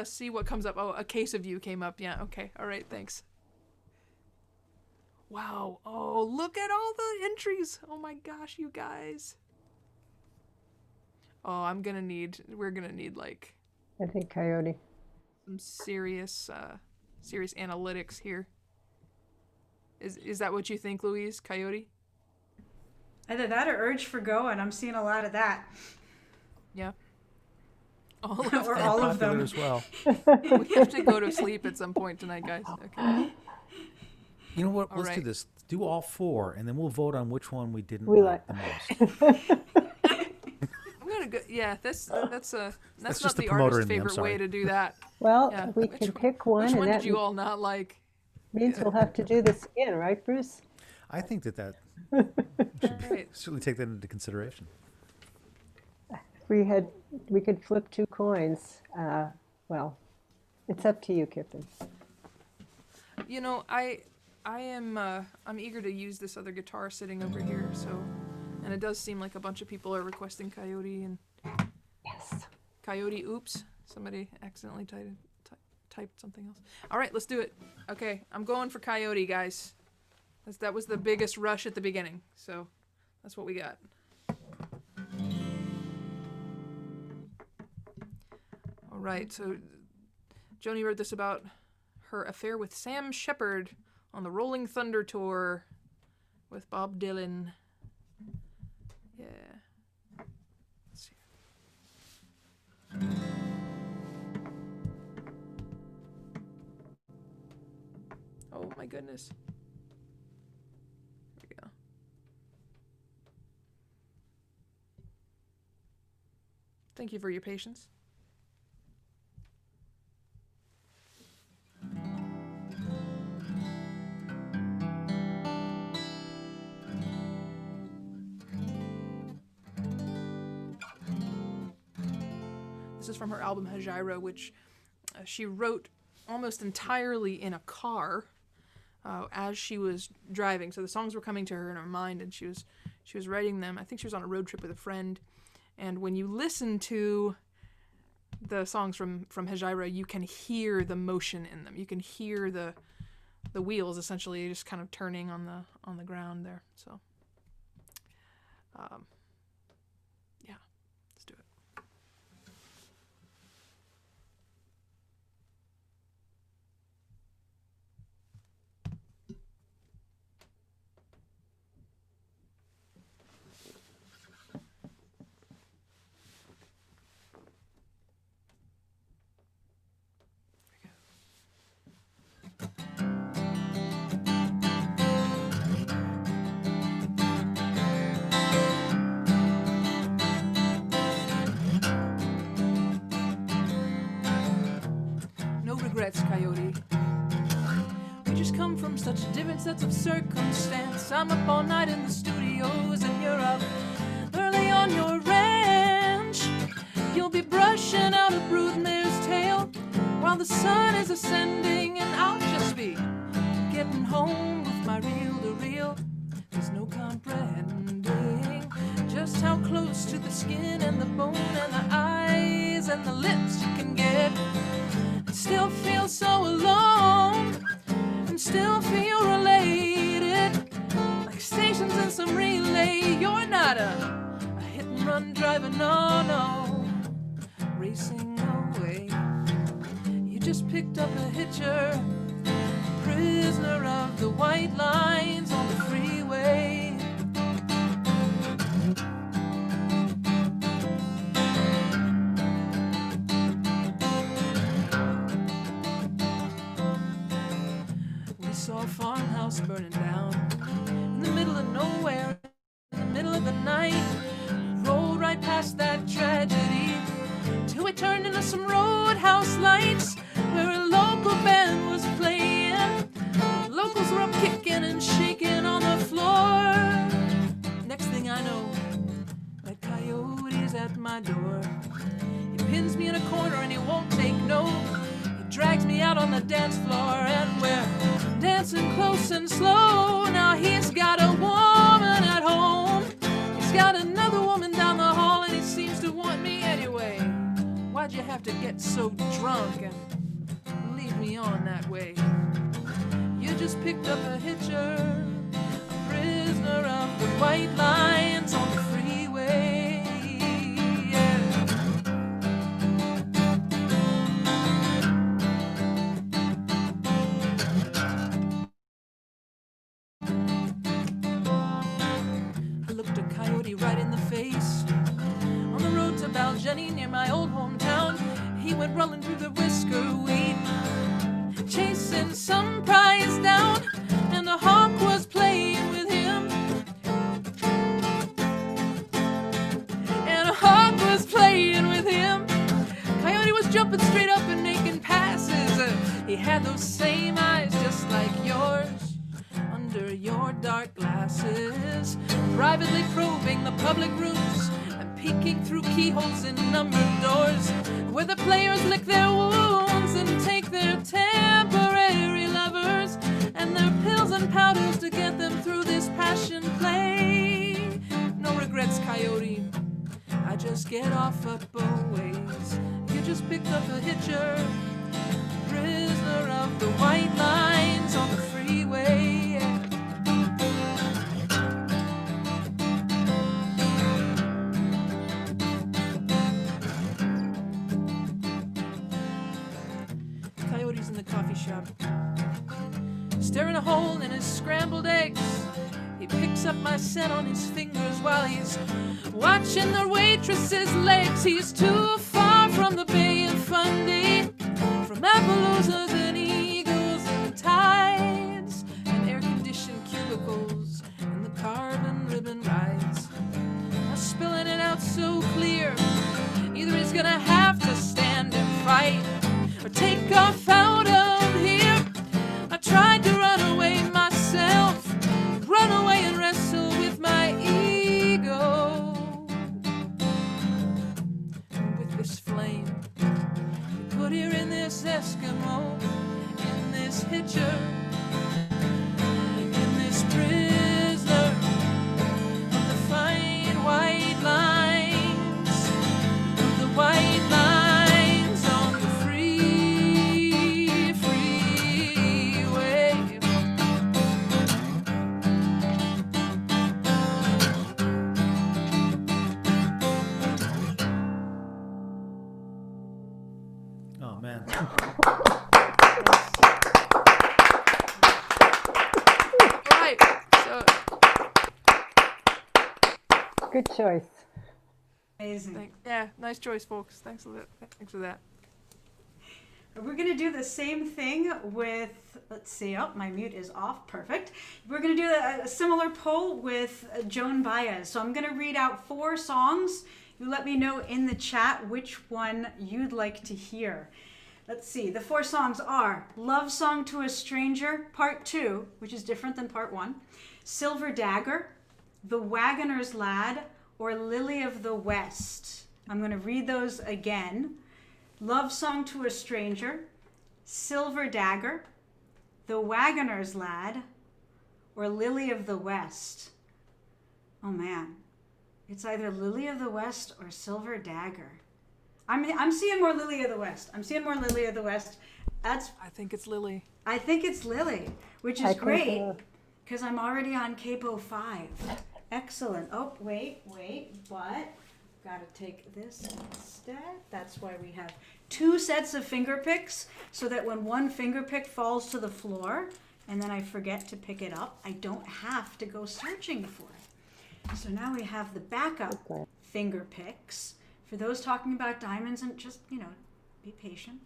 see what comes up. Oh, A Case of You came up. Yeah, okay. All right, thanks. Wow. Oh, look at all the entries. Oh my gosh, you guys. Oh, we're gonna need like I think Coyote. some serious analytics here. Is that what you think, Louise? Coyote? Either that or Urge for Going. I'm seeing a lot of that. Yeah. All of Or them. all of Popular them. as well. We have to go to sleep at some point tonight, guys. Okay. You know what? All Let's do right. this. Do all 4, and then we'll vote on which one we didn't We like the most. I'm gonna go. Yeah, that's not just the the promoter artist's in me, I'm favorite sorry. way to do that. Well, Yeah. we can pick one, Which and one that did you all not like? means we'll have to do this again, right, Bruce? I think that Right. certainly take that into consideration. We could flip 2 coins. Well, it's up to you, Kippen. You know, I'm eager to use this other guitar sitting over here. So, and it does seem like a bunch of people are requesting Coyote and Yes. Coyote. Oops, somebody accidentally typed something else. All right, let's do it. Okay, I'm going for Coyote, guys. That was the biggest rush at the beginning, so that's what we got. All right, so Joni wrote this about her affair with Sam Shepard on the Rolling Thunder tour with Bob Dylan. Yeah. Let's see. Oh my goodness. Here we go. Thank you for your patience. This is from her album Hajira, which she wrote almost entirely in a car as she was driving. So the songs were coming to her in her mind, and she was writing them. I think she was on a road trip with a friend. And when you listen to the songs from Hajira, you can hear the motion in them. You can hear the wheels essentially just kind of turning on the ground there. So, yeah, let's do it. No regrets, Coyote. We just come from such different sets of circumstance. I'm up all night in the studios and you're up early on your ranch. You'll be brushing out a broodmare's tail while the sun is ascending, and I'll just be getting home with my reel-to-reel. There's no comprehending just how close to the skin and the bone and the eyes and the lips you can get. Still feel so alone and still feel related, like stations in some relay. You're not a hit and run driver, no, racing away. You just picked up a hitcher, prisoner of the white lines on the freeway. We saw a farmhouse burning down in the middle of nowhere, in the middle of the night. Rolled right past that tragedy till we turned into some roadhouse lights where a local band was playing. Locals were up kicking and shaking on the floor. Next thing I know, that coyote's at my door. He pins me in a corner and he won't take no. He drags me out on the dance floor and we're dancing close and slow. Now he's got a woman at home. He's got another woman down the hall and he seems to want me anyway. Why'd you have to get so drunk and lead me on that way? You just picked up a hitcher, a prisoner of the white lines on the freeway. Yeah. I looked a coyote right in the face on the road to Joni near my old hometown. He went rolling through the whisker weed, chasing some prize down, and a hawk was playing with him. And a hawk was playing with him. Coyote was jumping straight up and making passes. He had those same eyes just like yours under your dark glasses, privately probing the public rooms and peeking through keyholes in numbered doors where the players lick their wounds and take their temporary lovers and their pills and powders to get them through this passion play. No regrets, coyote, I just get off up a ways. You just picked up a hitcher, prisoner of the white lines on the freeway. Coyote's in the coffee shop, staring a hole in his scrambled eggs. He picks up my scent on his fingers while he's watching the waitress's legs. He's too far from the Bay of Fundy, from Appaloozas and eagles and tides and air-conditioned cubicles and the carbon ribbon rides. I'm spilling it out so clear, either he's gonna have to stand and fight or take off out of here. I tried to run away myself, run away and wrestle with my ego. With this flame we put here in this Eskimo, in this hitcher, in this prisoner of the fine white lines, of the white lines on the free, freeway. Oh man. All right, so Good choice. Amazing. yeah, nice choice, folks. Thanks for that. Thanks for that. We're going to do the same thing with, let's see, oh, my mute is off. Perfect. We're going to do a similar poll with Joan Baez. So I'm going to read out 4 songs. You let me know in the chat which one you'd like to hear. Let's see. The 4 songs are Love Song to a Stranger, Part 2, which is different than Part 1, Silver Dagger, The Wagoner's Lad, or Lily of the West. I'm going to read those again. Love Song to a Stranger, Silver Dagger, The Wagoner's Lad, or Lily of the West. Oh man, it's either Lily of the West or Silver Dagger. I'm seeing more Lily of the West. I'm seeing more Lily of the West. I think it's Lily. I think it's Lily, which I is think great so. because I'm already on Capo 5. Excellent. Oh, wait, what? got to take this instead. That's why we have 2 sets of finger picks, so that when one finger pick falls to the floor and then I forget to pick it up, I don't have to go searching for it. So now we have the backup finger picks for those talking about diamonds, and just, be patient.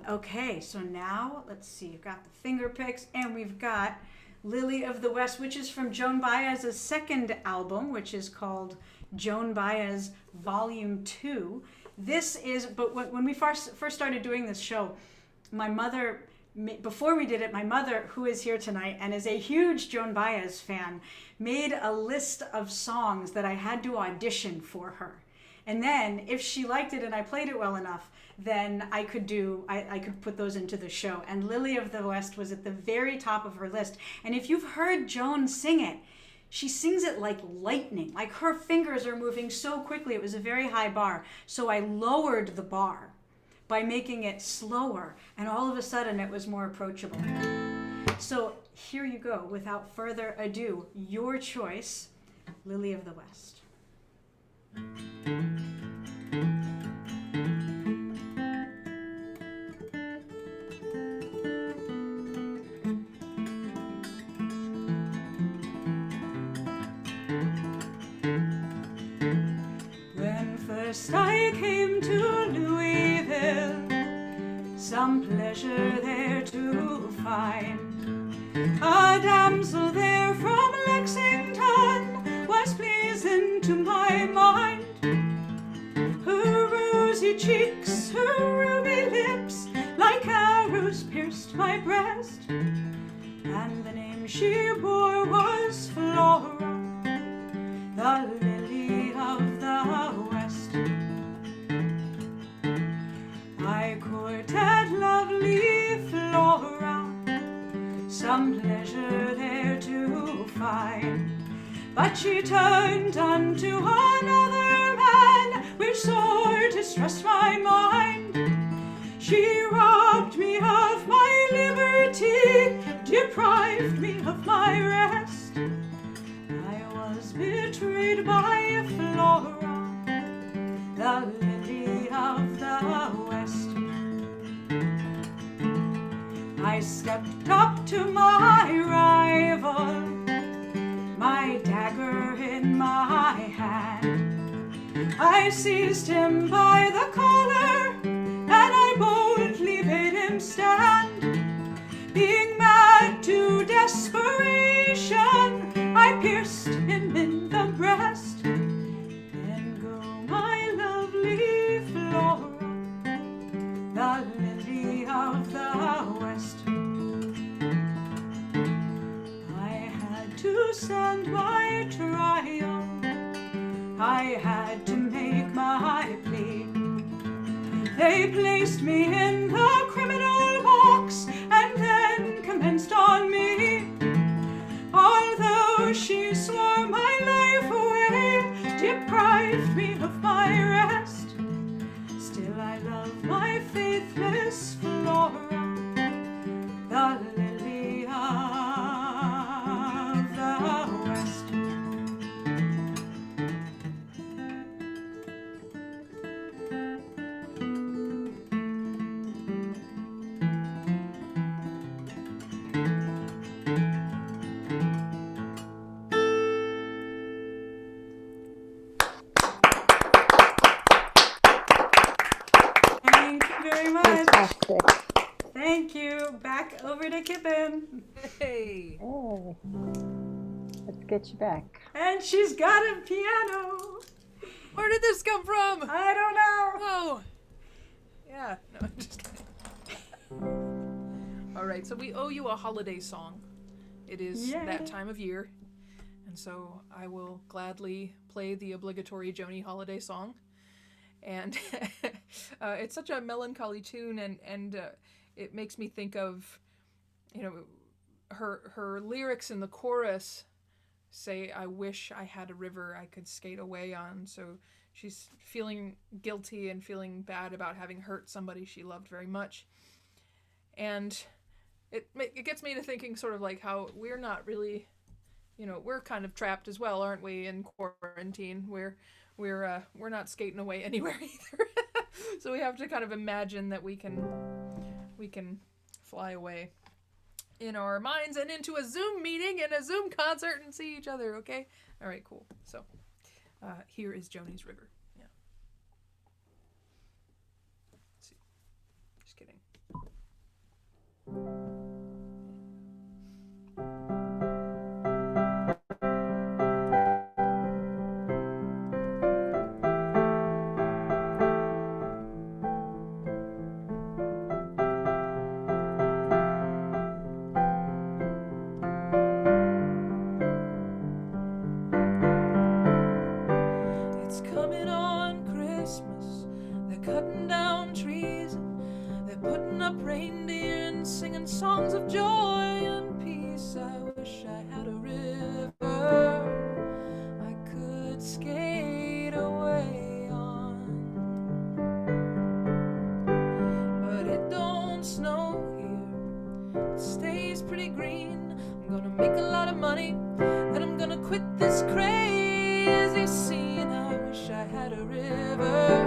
Okay, so now let's see. We've got the finger picks, and we've got Lily of the West, which is from Joan Baez's second album, which is called Joan Baez Volume 2. This is, but when we first started doing this show, my mother, before we did it, my mother, who is here tonight and is a huge Joan Baez fan, made a list of songs that I had to audition for her. And then if she liked it and I played it well enough, then I could put those into the show. And Lily of the West was at the very top of her list. And if you've heard Joan sing it, she sings it like lightning. Like her fingers are moving so quickly. It was a very high bar. So I lowered the bar by making it slower. And all of a sudden it was more approachable. So here you go. Without further ado, your choice, Lily of the West. When first I came to Louisville, some pleasure there to find, a damsel there from Lexington was pleasing to my mind. Her rosy cheeks, her ruby lips, like arrows pierced my breast, and the name she bore was Flora, the lily of the West. I courted lovely Flora, some pleasure there to find, but she turned unto another man, which sore distressed my mind. She robbed me of my liberty, deprived me of my rest. I was betrayed by Flora, the lily of the West. I stepped up to my rival, my dagger in my hand. I seized him by the collar, and I boldly bade him stand. Being mad to desperation, I pierced him in the breast. Then go my lovely Flora, the lily of the West. I had to stand my trial, I had to make my plea. They placed me in the criminal box and then commenced on me. Although she swore my life away, deprived me of my rest, still I love my faithless Flora, the lily of the West. Thank you very much. Fantastic. Thank you. Back over to Kippen. Hey. Hey. Let's get you back. And she's got a piano. Where did this come from? I don't know. Oh. Yeah. No, I'm just kidding. All right. So we owe you a holiday song. It is Yay. that time of year. And so I will gladly play the obligatory Joni holiday song. And it's such a melancholy tune, and it makes me think of, her lyrics in the chorus say, "I wish I had a river I could skate away on." So she's feeling guilty and feeling bad about having hurt somebody she loved very much. And it gets me to thinking sort of like how we're not really, we're kind of trapped as well, aren't we, in quarantine? We're we're not skating away anywhere either. So we have to kind of imagine that we can fly away in our minds and into a Zoom meeting and a Zoom concert and see each other. Okay. All right. Cool. So here is Joni's River. Yeah. Let's see. Just kidding. It's coming on Christmas. They're cutting down trees. They're putting up reindeer and singing songs of joy and peace. I wish I had a river I could skate away on. But it don't snow here. It stays pretty green. I'm gonna make a lot of money. Then I'm gonna quit this crazy scene. I wish I had a river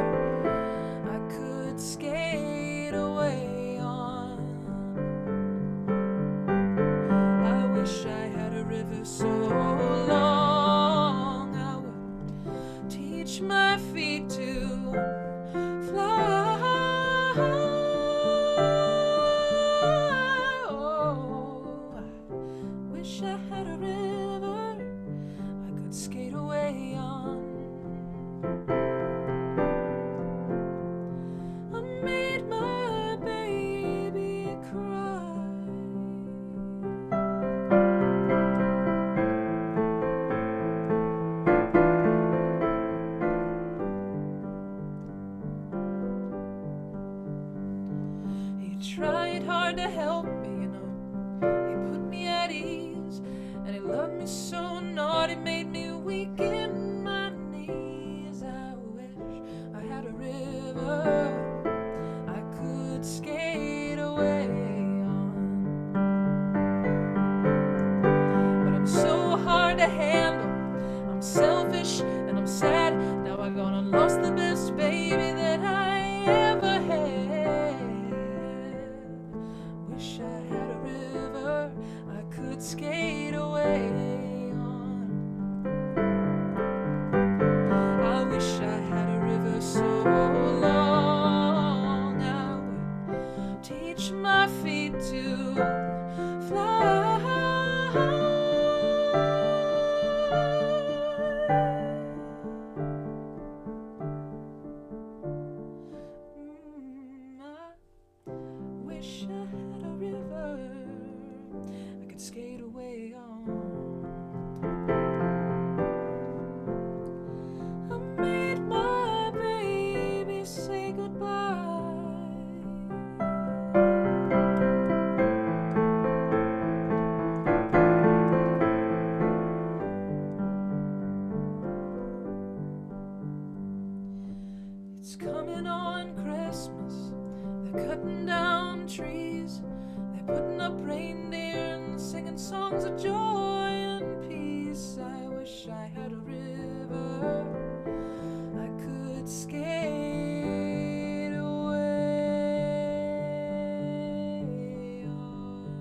I could skate away on. I wish I had a river so long I would teach my feet to fly. Oh, I wish I had a river I could skate away on. I made my baby cry. He tried hard to help me, you know. He put me at ease, and he loved me so naughty, made me weak in my knees. I wish I had a river I could skate away on. But I'm so hard to handle. I'm selfish and I'm sad. Now I gone and lost the best baby that I ever had. Wish I had a river I could skate away on. I wish I had a river so long I would teach my feet to fly. I wish I had a river I could skate away on. I made my baby say goodbye. It's coming on Christmas. They're cutting down trees. They're putting up reindeer and singing songs of joy and peace. I wish I had a river I could skate away on.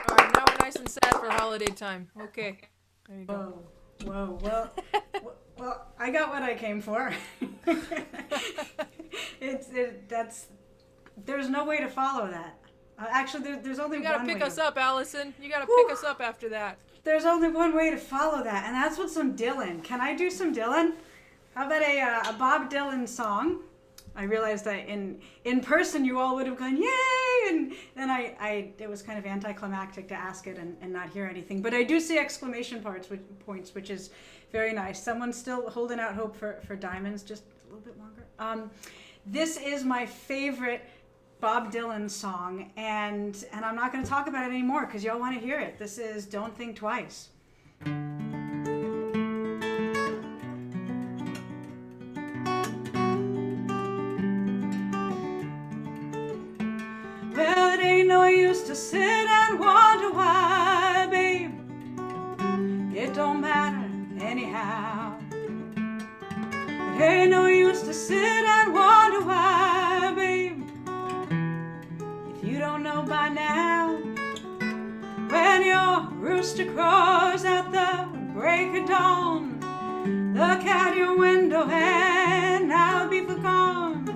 All right, now we're nice and sad for holiday time. Okay, there you go. Whoa. Well, I got what I came for. There's no way to follow that. Actually, there's only You one gotta way pick us to- up, Allison. You gotta pick us up after that. there's only one way to follow that, and that's with some Dylan. Can I do some Dylan? How about a Bob Dylan song? I realized that in person you all would have gone yay, and then it was kind of anticlimactic to ask it and not hear anything. But I do see exclamation points, which is very nice. Someone's still holding out hope for diamonds, just a little bit longer. This is my favorite Bob Dylan song, and I'm not going to talk about it anymore because y'all want to hear it. This is Don't Think Twice. Well, it ain't no use to sit and wonder why, babe. It don't matter anyhow. It ain't no use to sit and wonder why, babe. If you don't know by now, when your rooster crows at the break of dawn, look out your window and I'll be forgone.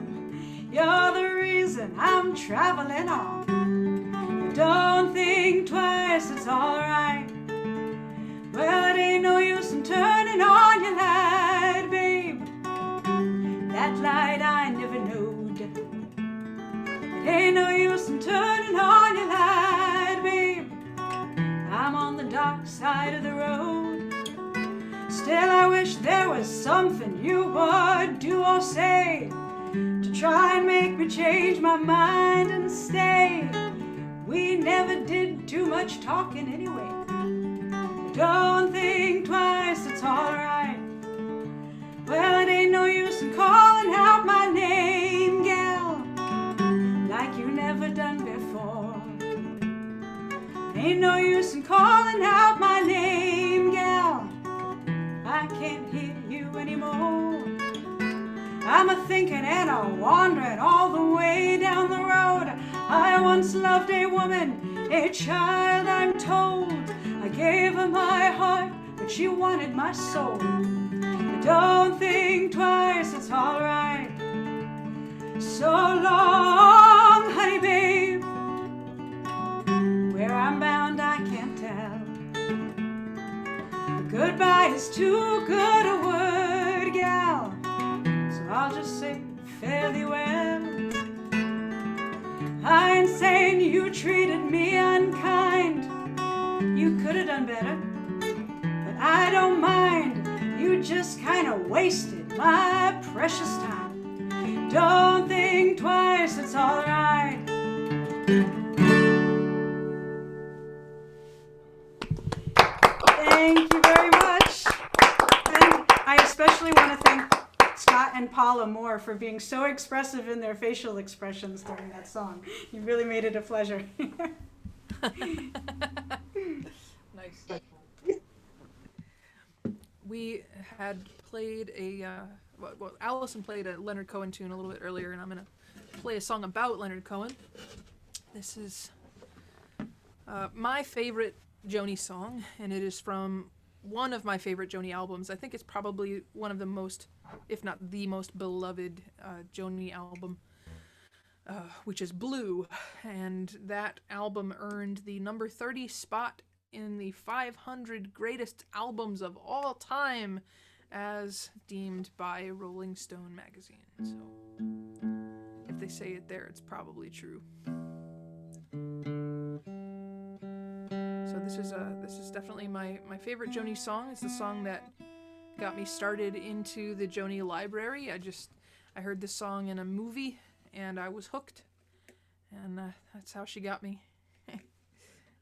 You're the reason I'm traveling on. But don't think twice, it's alright. Well, it ain't no use in turning on your light, babe. That light I never knowed. It ain't no use in turning on your light, babe. I'm on the dark side of the road. Still, I wish there was something you would do or say to try and make me change my mind and stay. We never did too much talking anyway. Don't think twice, it's alright. Well, it ain't no use in calling out my name, gal, like you never done before. Ain't no use in calling out my name, gal, I can't hear you anymore. I'm a-thinking and a-wandering all the way down the road. I once loved a woman, a child I'm told. I gave her my heart, but she wanted my soul. Don't think twice, it's alright. So long, honey babe. Where I'm bound I can't tell. Goodbye is too good a word, gal, so I'll just say fare thee well. I ain't saying you treated me unkind. You could have done better, but I don't mind. You just kind of wasted my precious time. Don't think twice, it's alright. Thank you very much. And I especially want to thank Scott and Paula Moore for being so expressive in their facial expressions during that song. You really made it a pleasure. Nice. We had played well, Allison played a Leonard Cohen tune a little bit earlier, and I'm going to play a song about Leonard Cohen. This is my favorite Joni song, and it is from one of my favorite Joni albums. I think it's probably one of the most, if not the most beloved Joni album, which is Blue, and that album earned the number 30 spot in the 500 greatest albums of all time as deemed by Rolling Stone magazine. So if they say it there, it's probably true. So this is definitely my favorite Joni song. It's the song that got me started into the Joni library. I heard this song in a movie and I was hooked, and that's how she got me.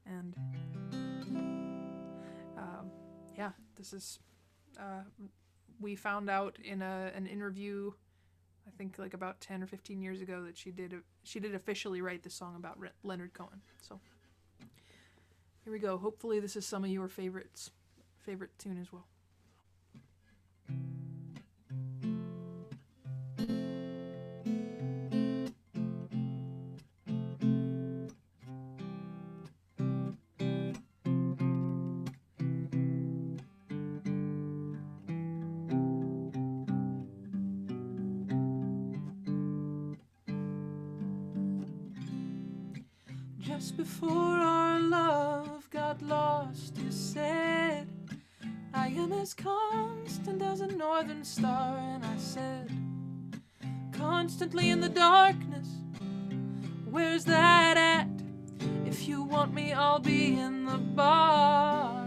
And yeah, this is we found out in an interview, I think like about 10 or 15 years ago, that she did officially write the song about Leonard Cohen. So here we go. Hopefully this is some of your favorite tune as well. Just before our love got got lost, you said, I am as constant as a northern star. And I said, constantly in the darkness, where's that at? If you want me, I'll be in the bar.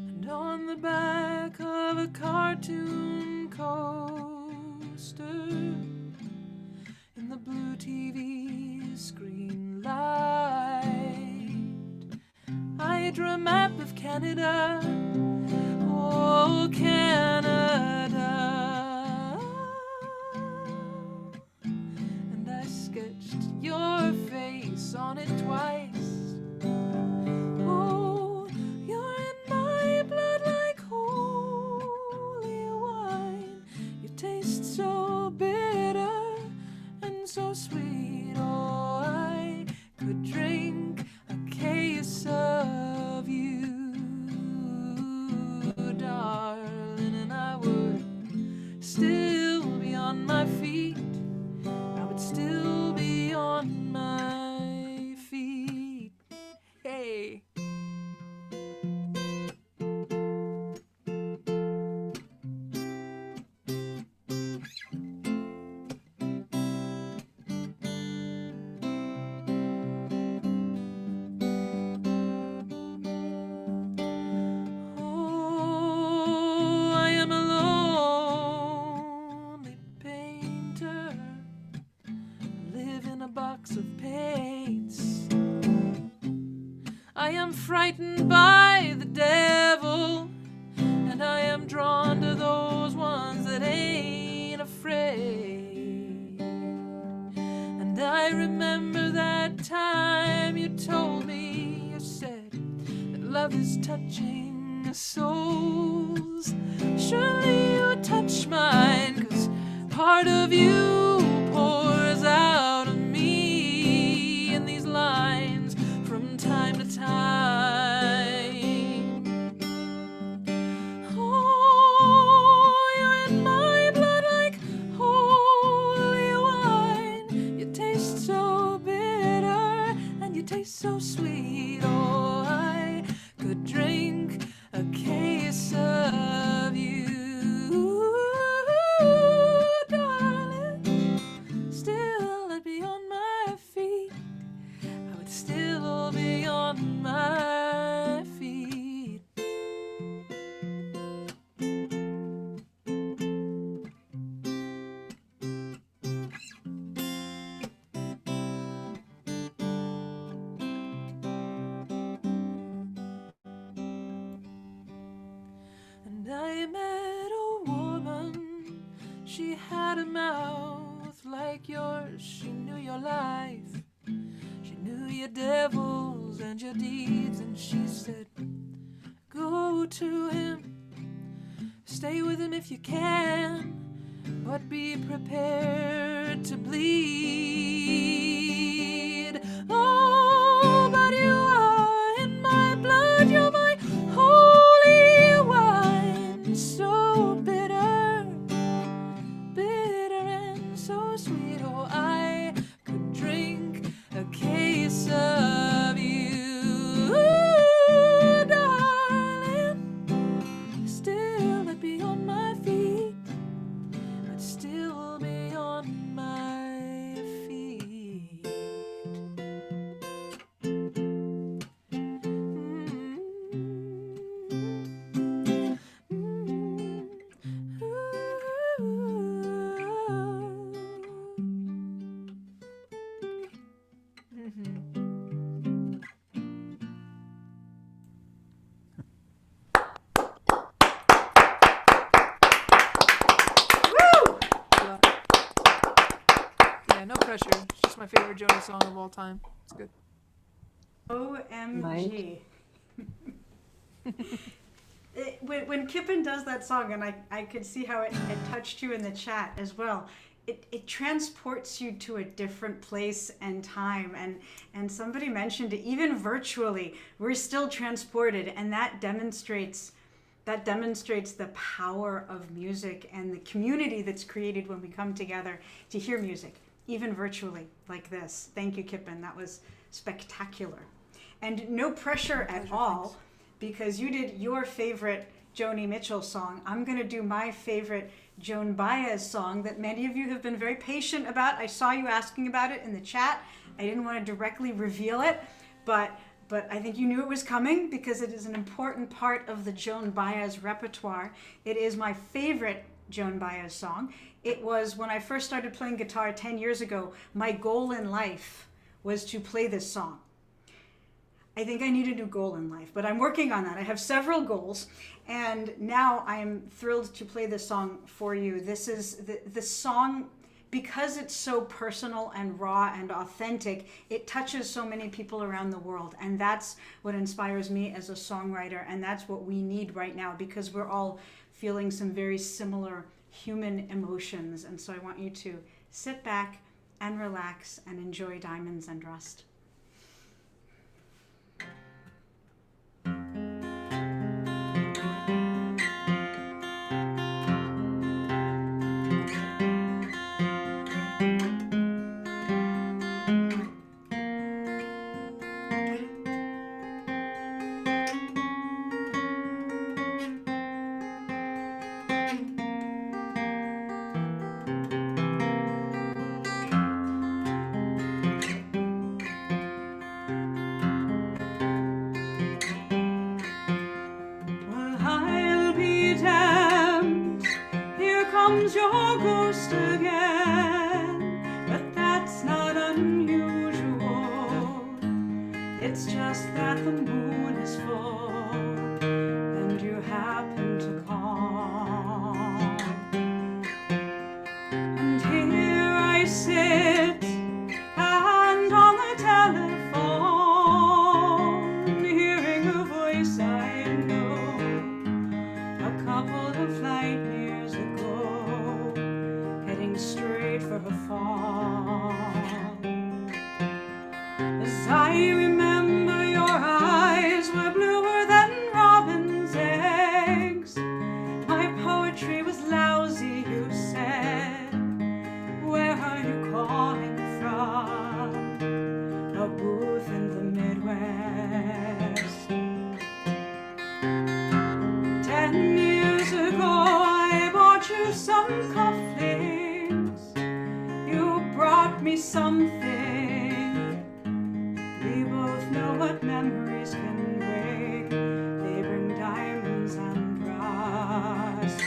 And on the back of a cartoon coaster, in the blue TV screen light, I drew a map of Canada. Oh, Canada. And I sketched your face on it twice. Oh, you're in my blood like holy wine. You taste so bitter and so sweet. Oh, I could drink a case of you, darling, and I would still be on my feet. I would still be on my feet. Hey. Oh, I am a lonely painter. Live in a box of paints. I am frightened by the devil, and I am drawn to those ones that ain't afraid. And I remember that time you told me, you said that love is touching souls. Surely you touch mine, 'cause part of you pours out of me in these lines from time to time. Oh, you're in my blood like holy wine. You taste so bitter and you taste so sweet. Oh, I could drink a case of you, darling. Still I'd be on my feet. I would still be on my feet. And I met a woman, she had a mouth like yours. She knew your life, she knew your devils and your deeds. And she said, go to him, stay with him if you can, but be prepared to bleed. Oh, but you are in my blood, you're my holy wine. So bitter, bitter and so sweet. Oh, I could drink a case of you, darling. Still I'd be on my feet. I'd still be on my feet. Yeah, no pressure. It's just my favorite Joni song of all time. It's good. OMG. When Kippen does that song, and I could see how it touched you in the chat as well, it transports you to a different place and time. And somebody mentioned it, even virtually, we're still transported, and that demonstrates the power of music and the community that's created when we come together to hear music, even virtually like this. Thank you, Kippen. That was spectacular. And no pressure at all, because you did your favorite Joni Mitchell song. I'm going to do my favorite Joan Baez song that many of you have been very patient about. I saw you asking about it in the chat. I didn't want to directly reveal it, but I think you knew it was coming because it is an important part of the Joan Baez repertoire. It is my favorite Joan Baez song. It was when I first started playing guitar 10 years ago, my goal in life was to play this song. I think I need a new goal in life, but I'm working on that. I have several goals, and now I am thrilled to play this song for you. This is the song, because it's so personal and raw and authentic, it touches so many people around the world, and that's what inspires me as a songwriter, and that's what we need right now, because we're all feeling some very similar human emotions. And so I want you to sit back and relax and enjoy Diamonds and Rust. Your ghost again, but that's not unusual. It's just that the moon is full and you happen to call. And here I sit and on the telephone, hearing a voice I know, a couple of light years ago, straight for a fall. As I remember, your eyes were bluer than robin's eggs. My poetry was lousy, you said. Where are you calling from? A booth in the Midwest. 10 years ago, I bought you some cufflinks. Brought me something. We both know what memories can break. They bring diamonds and rust.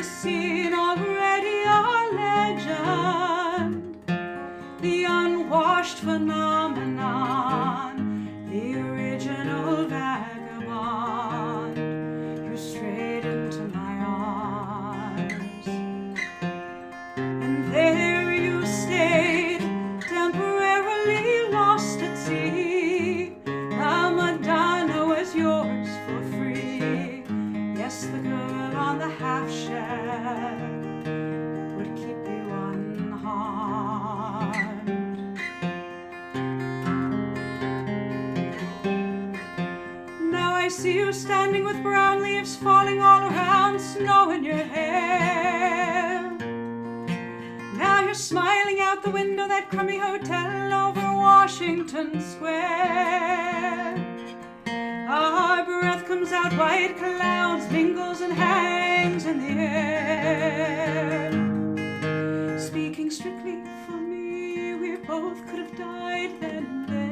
Scene already a legend, the unwashed phenomenon, the original vagabond. You strayed into my arms, and there you stayed, temporarily lost at sea. La Madonna was yours for free. Yes, the girl on the half shell would keep you unharmed. Now I see you standing with brown leaves falling all around, snow in your hair. Now you're smiling out the window, that crummy hotel over Washington Square. Our breath comes out, white clouds, mingles and hangs in the air. Speaking strictly for me, we both could have died then and there.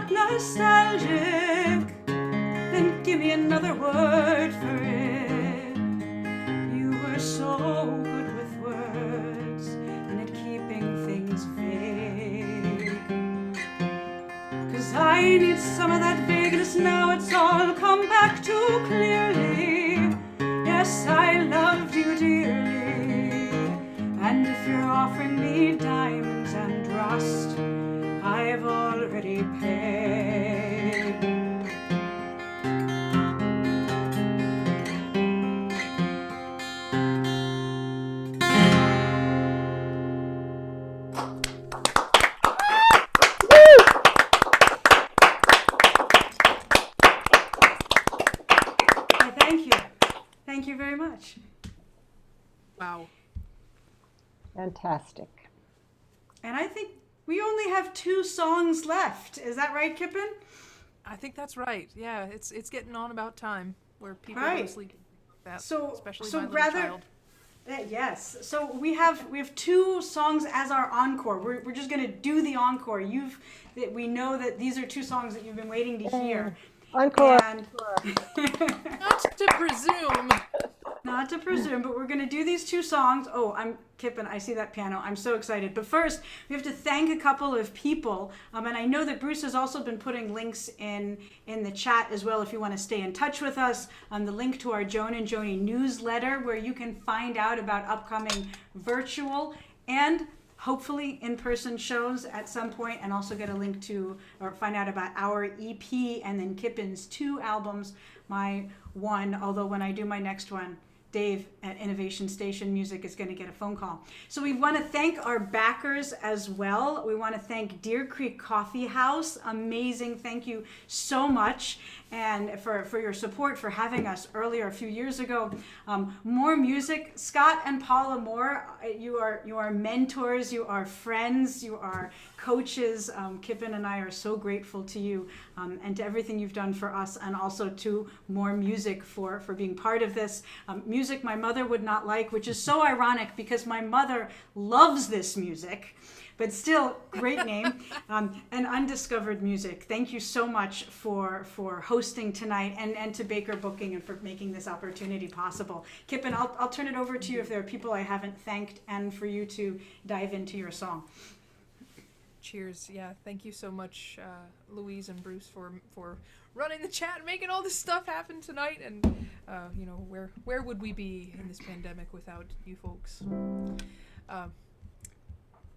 Nostalgic, then give me another word for it. You were so good with words, and it keeps I need some of that vagueness now. It's all come back too clearly. Yes, I loved you dearly. And if you're offering me diamonds and rust, I've already paid. Thank you. Thank you very much. Wow. Fantastic. And I think we only have 2 songs left. Is that right, Kippen? I think that's right. Yeah, it's getting on about time where people go Right. to sleep. That, So, especially so my little rather, child. yes. So we have 2 songs as our encore. We're just gonna do the encore. We know that these are 2 songs that you've been waiting to hear. Encore. And Not to presume. not to presume, but we're going to do these 2 songs. Oh, I'm Kippen. I see that piano. I'm so excited. But first, we have to thank a couple of people. And I know that Bruce has also been putting links in the chat as well if you want to stay in touch with us. The link to our Joan and Joni newsletter where you can find out about upcoming virtual and hopefully in-person shows at some point, and also get a link to or find out about our EP and then Kippen's 2 albums, my one, although when I do my next one, Dave at Innovation Station Music is going to get a phone call. So we want to thank our backers as well. We want to thank Deer Creek Coffee House. Amazing. Thank you so much. And for your support, for having us earlier a few years ago. More Music, Scott and Paula Moore, you are mentors, you are friends, you are coaches. Kippen and I are so grateful to you and to everything you've done for us, and also to More Music for being part of this. Music my mother would not like, which is so ironic because my mother loves this music. But still, great name. And Undiscovered Music. Thank you so much for hosting tonight, and to Baker Booking and for making this opportunity possible. Kippen, I'll turn it over to you if there are people I haven't thanked, and for you to dive into your song. Cheers. Yeah, thank you so much, Louise and Bruce, for running the chat and making all this stuff happen tonight. And where would we be in this pandemic without you folks?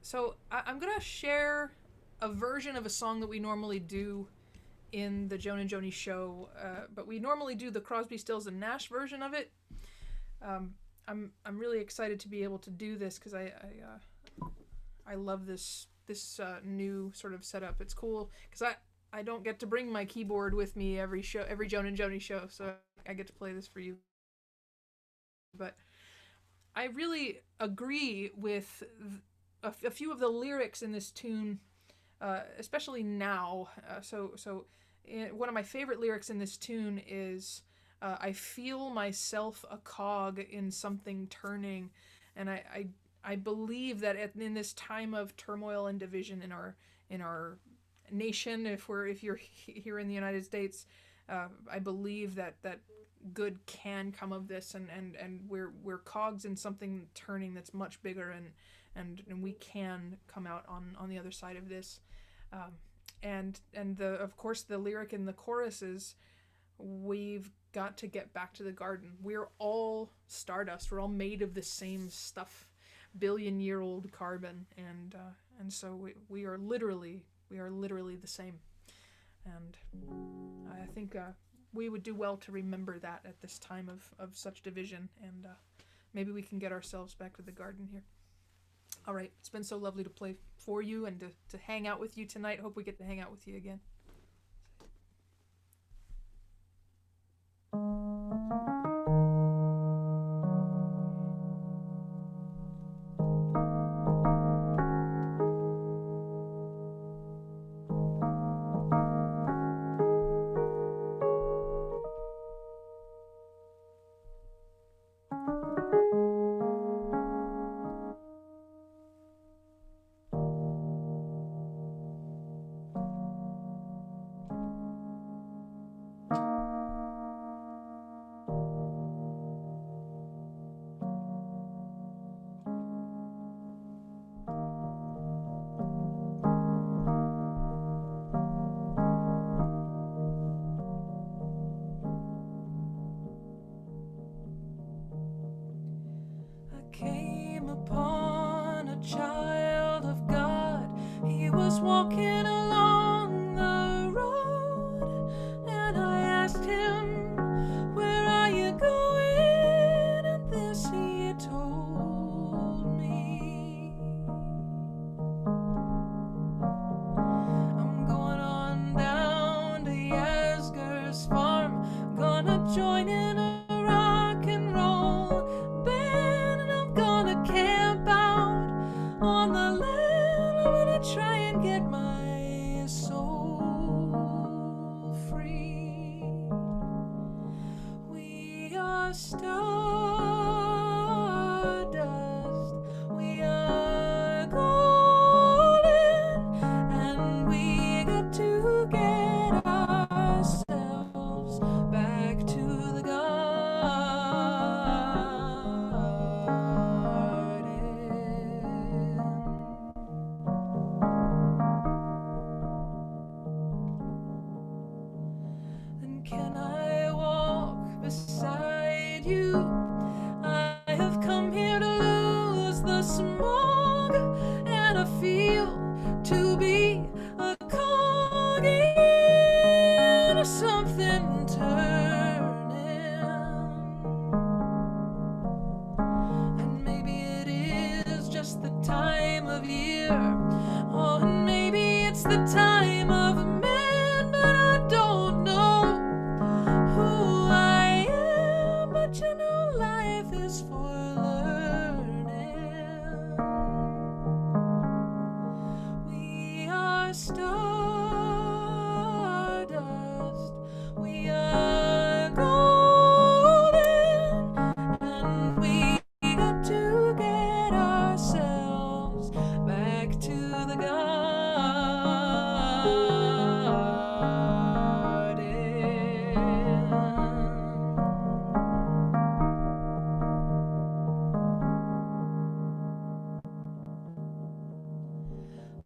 So I'm gonna share a version of a song that we normally do in the Joan and Joni show, but we normally do the Crosby, Stills and Nash version of it. I'm really excited to be able to do this because I love this new sort of setup. It's cool because I don't get to bring my keyboard with me every Joan and Joni show, so I get to play this for you. But I really agree with a few of the lyrics in this tune, especially now. One of my favorite lyrics in this tune is, "I feel myself a cog in something turning," and I believe that in this time of turmoil and division in our nation, if you're here in the United States, I believe that good can come of this, and we're cogs in something turning that's much bigger, and we can come out on the other side of this. And of course the lyric in the chorus is, "We've got to get back to the garden. We're all stardust. We're all made of the same stuff, billion-year-old carbon, and so we are literally the same." And I think we would do well to remember that at this time of such division, and maybe we can get ourselves back to the garden here. All right, it's been so lovely to play for you and to hang out with you tonight. Hope we get to hang out with you again. join in a rock and roll band, and I'm gonna camp out on the land. I'm gonna try and get my soul free. We are stardust, we are golden, and we got to get ourselves back to the garden. And can I walk beside you? I have come here to lose the smog, and I feel to be a cog in something turning. And maybe it is just the time of year, oh, and maybe it's the time of man, but I don't know who I am, but you know life is for learning. We are stardust, we are golden, and we got to get ourselves back to the garden.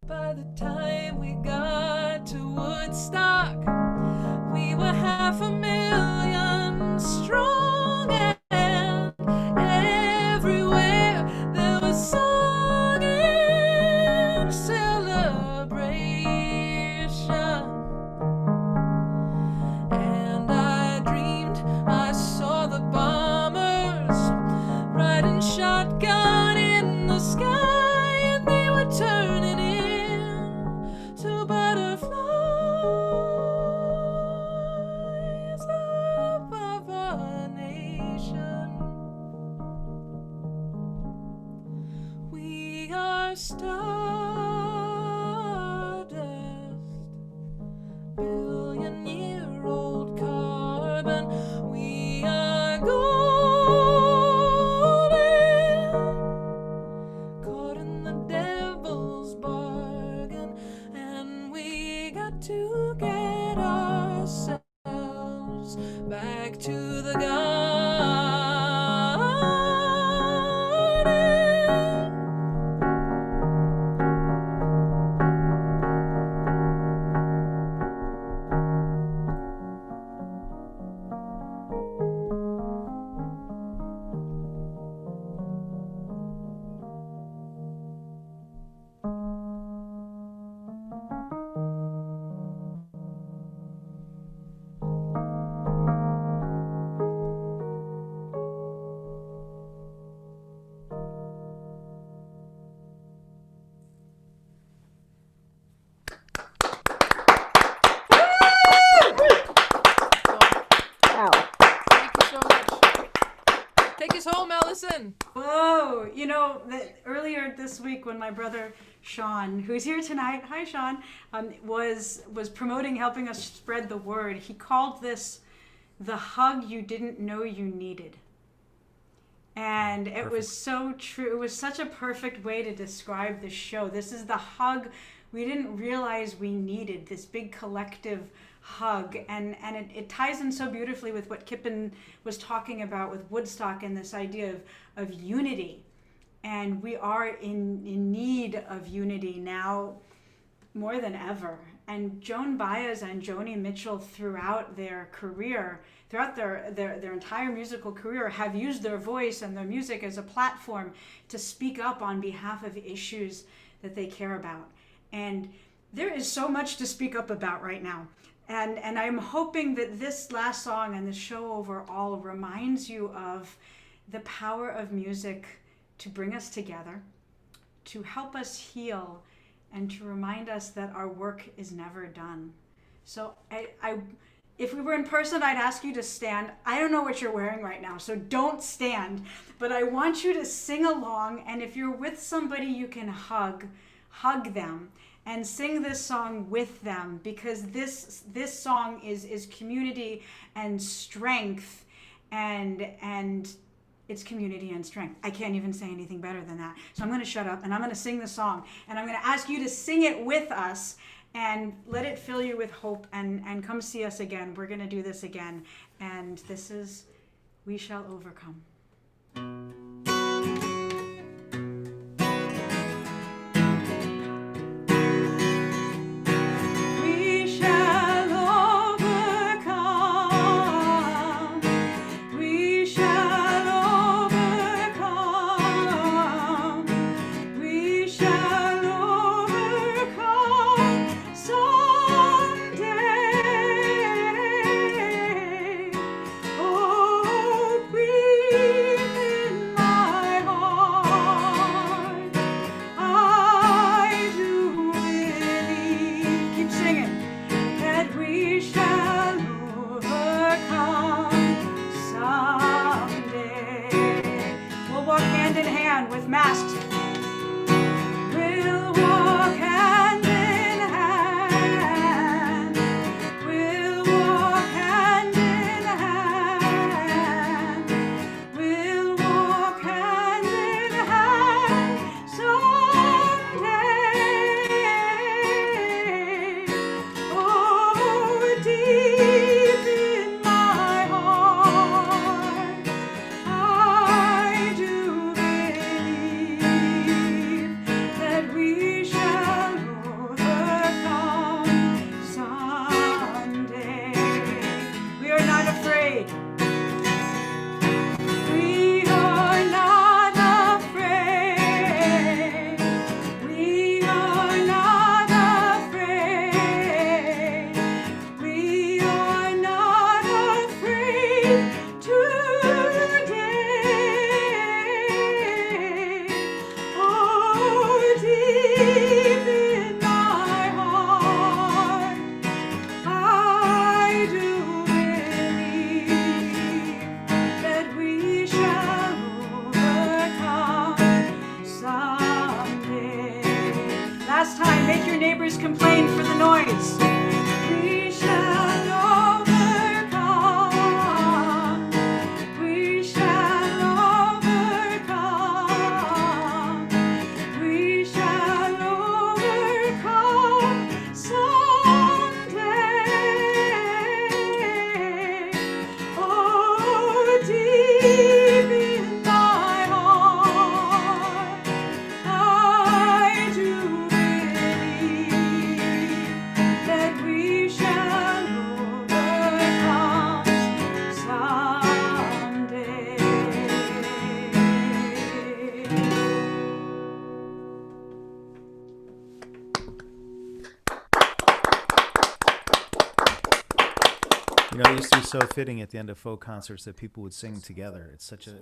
By the time we got to Woodstock, we were 500,000 strong, and everywhere there was song and celebration. And I dreamed I saw the bombers riding shotgun in the sky, and they were turning in to butterflies above our nation. We are stardust, billion-year-old carbon. We are golden, caught in the devil's bargain, and we got to get ourselves back to the garden. Wow. Thank you so much. Take us home, Allison. Whoa, you know, earlier this week when my brother Sean, who's here tonight, hi Sean, was promoting, helping us spread the word, he called this the hug you didn't know you needed. And it was so true. It was such a perfect way to describe the show. This is the hug we didn't realize we needed, this big collective hug. And it ties in so beautifully with what Kippen was talking about with Woodstock and this idea of unity. And we are in need of unity now more than ever. And Joan Baez and Joni Mitchell throughout their career, throughout their entire musical career, have used their voice and their music as a platform to speak up on behalf of issues that they care about. And there is so much to speak up about right now. And I'm hoping that this last song and the show overall reminds you of the power of music to bring us together, to help us heal, and to remind us that our work is never done. So if we were in person, I'd ask you to stand. I don't know what you're wearing right now, so don't stand. But I want you to sing along, and if you're with somebody you can hug them and sing this song with them, because this song is community and strength, and it's community and strength. I can't even say anything better than that. So I'm going to shut up and I'm going to sing the song, and I'm going to ask you to sing it with us and let it fill you with hope, and come see us again. We're going to do this again. And this is We Shall Overcome. We shall overcome. We shall overcome. We shall overcome someday. Oh, breathe in my heart. I do believe, keep singing, that we shall overcome someday. We'll walk hand in hand with masks. We'll walk hand in hand. We'll walk hand in hand. We'll walk hand in hand someday. Oh, deep in my heart, I do believe that we shall overcome someday. We are not afraid. We are not afraid. We are not afraid. We are not afraid today. Oh, deep in my heart, I do believe that we shall overcome someday. Last time, make your neighbors complain for the noise. We shall overcome. We shall overcome. We shall overcome someday. Oh, deep in my heart, I do believe that we shall overcome someday. You know, it used to be so fitting at the end of folk concerts that people would sing together. It's such a,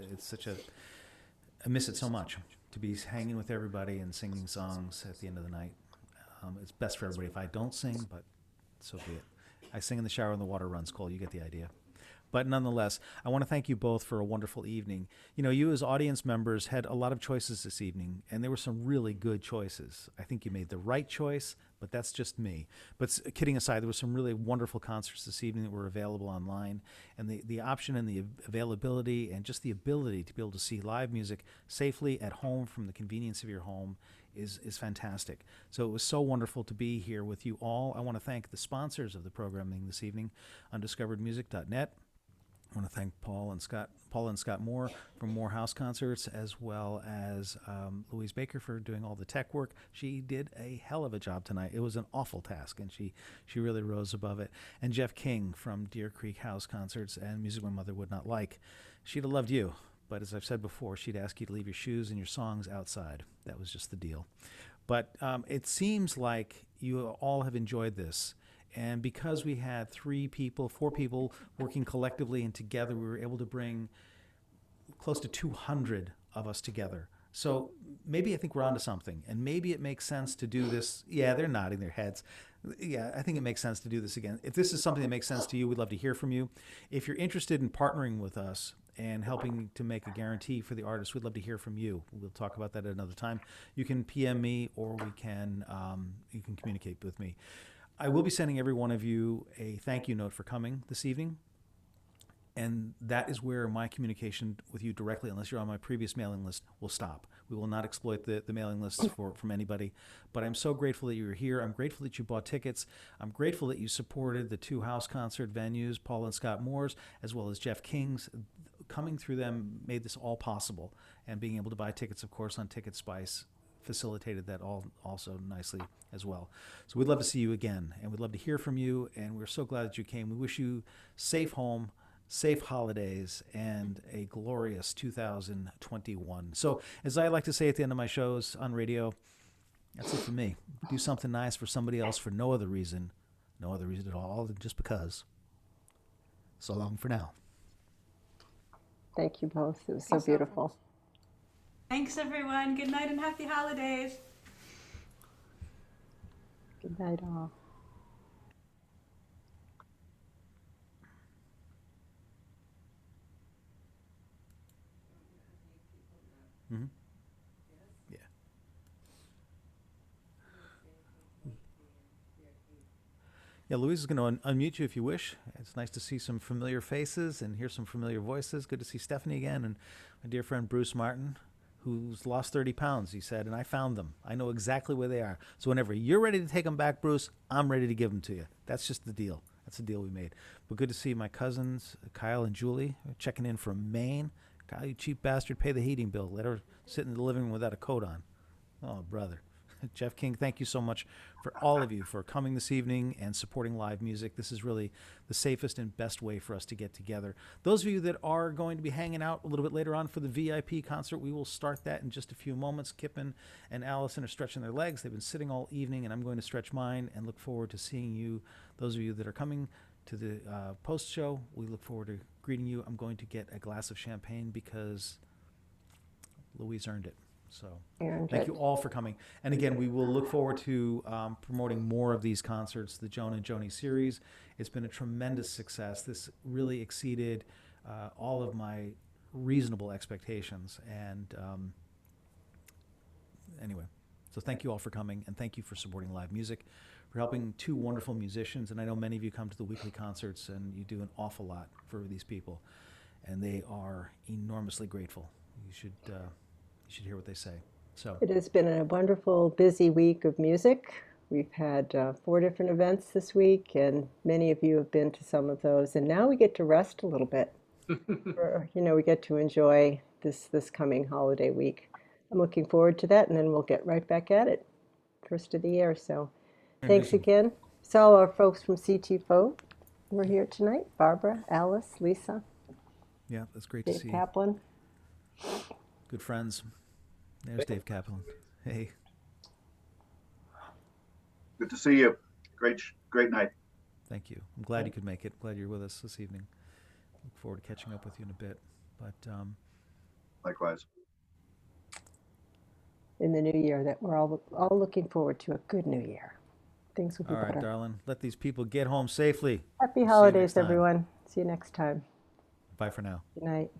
I miss it so much, to be hanging with everybody and singing songs at the end of the night. It's best for everybody if I don't sing, but so be it. I sing in the shower when the water runs cold. You get the idea. But nonetheless, I want to thank you both for a wonderful evening. You know, you as audience members had a lot of choices this evening, and there were some really good choices. I think you made the right choice, but that's just me. But kidding aside, there were some really wonderful concerts this evening that were available online, and the option and the availability and just the ability to be able to see live music safely at home from the convenience of your home is fantastic. So it was so wonderful to be here with you all. I want to thank the sponsors of the programming this evening, undiscoveredmusic.net. I want to thank Paul and Scott Moore from Moore House Concerts, as well as Louise Baker for doing all the tech work. She did a hell of a job tonight. It was an awful task, and she really rose above it. And Jeff King from Deer Creek House Concerts and Music My Mother Would Not Like. She'd have loved you, but as I've said before, she'd ask you to leave your shoes and your songs outside. That was just the deal. But it seems like you all have enjoyed this. And because we had 4 people working collectively and together, we were able to bring close to 200 of us together. So maybe I think we're onto something, and maybe it makes sense to do this. Yeah, they're nodding their heads. Yeah, I think it makes sense to do this again. If this is something that makes sense to you, we'd love to hear from you. If you're interested in partnering with us and helping to make a guarantee for the artist, we'd love to hear from you. We'll talk about that at another time. You can PM me, or you can communicate with me. I will be sending every one of you a thank you note for coming this evening. And that is where my communication with you directly, unless you're on my previous mailing list, will stop. We will not exploit the mailing lists from anybody. But I'm so grateful that you were here. I'm grateful that you bought tickets. I'm grateful that you supported the two house concert venues, Paul and Scott Moore's, as well as Jeff King's. Coming through them made this all possible. And being able to buy tickets, of course, on Ticket Spice facilitated that all also nicely as well. So we'd love to see you again, and we'd love to hear from you. And we're so glad that you came. We wish you safe home, safe holidays, and a glorious 2021. So, as I like to say at the end of my shows on radio, that's it for me. Do something nice for somebody else for no other reason at all than just because. So long for now. Thank you both. It was so beautiful. Thanks, everyone. Good night and happy holidays. Good night, all. Mm-hmm. Yeah. Yeah, Louise is going to unmute you if you wish. It's nice to see some familiar faces and hear some familiar voices. Good to see Stephanie again, and my dear friend Bruce Martin, who's lost 30 pounds, he said, and I found them. I know exactly where they are. So whenever you're ready to take them back, Bruce, I'm ready to give them to you. That's just the deal. That's the deal we made. But good to see my cousins, Kyle and Julie, checking in from Maine. Kyle, you cheap bastard, pay the heating bill. Let her sit in the living room without a coat on. Oh, brother. Jeff King, thank you so much for all of you for coming this evening and supporting live music. This is really the safest and best way for us to get together. Those of you that are going to be hanging out a little bit later on for the VIP concert, we will start that in just a few moments. Kippen and Allison are stretching their legs. They've been sitting all evening, and I'm going to stretch mine and look forward to seeing you. Those of you that are coming to the post-show, we look forward to greeting you. I'm going to get a glass of champagne because Louise earned it. So thank you all for coming. And again, we will look forward to promoting more of these concerts, the Joan and Joni series. It's been a tremendous success. This really exceeded all of my reasonable expectations. And anyway, so thank you all for coming, and thank you for supporting live music, for helping two wonderful musicians. And I know many of you come to the weekly concerts, and you do an awful lot for these people, and they are enormously grateful. You should hear what they say. So It has been a wonderful, busy week of music. We've had 4 different events this week, and many of you have been to some of those. And now we get to rest a little bit. We get to enjoy this coming holiday week. I'm looking forward to that, and then we'll get right back at it, first of the year. So thanks again. So all our folks from CT4 were here tonight. Barbara, Alice, Lisa, yeah, that's great to Dave see. Kaplan. Good friends. There's Dave Kaplan. Hey. Good to see you. Great night. Thank you. I'm glad you could make it. Glad you're with us this evening. Look forward to catching up with you in a bit. But Likewise. In the new year, that we're all looking forward to a good new year. Things will be all right, better. darling. Let these people get home safely. Happy See you holidays, next time. everyone. See you next time. Bye for now. Good night.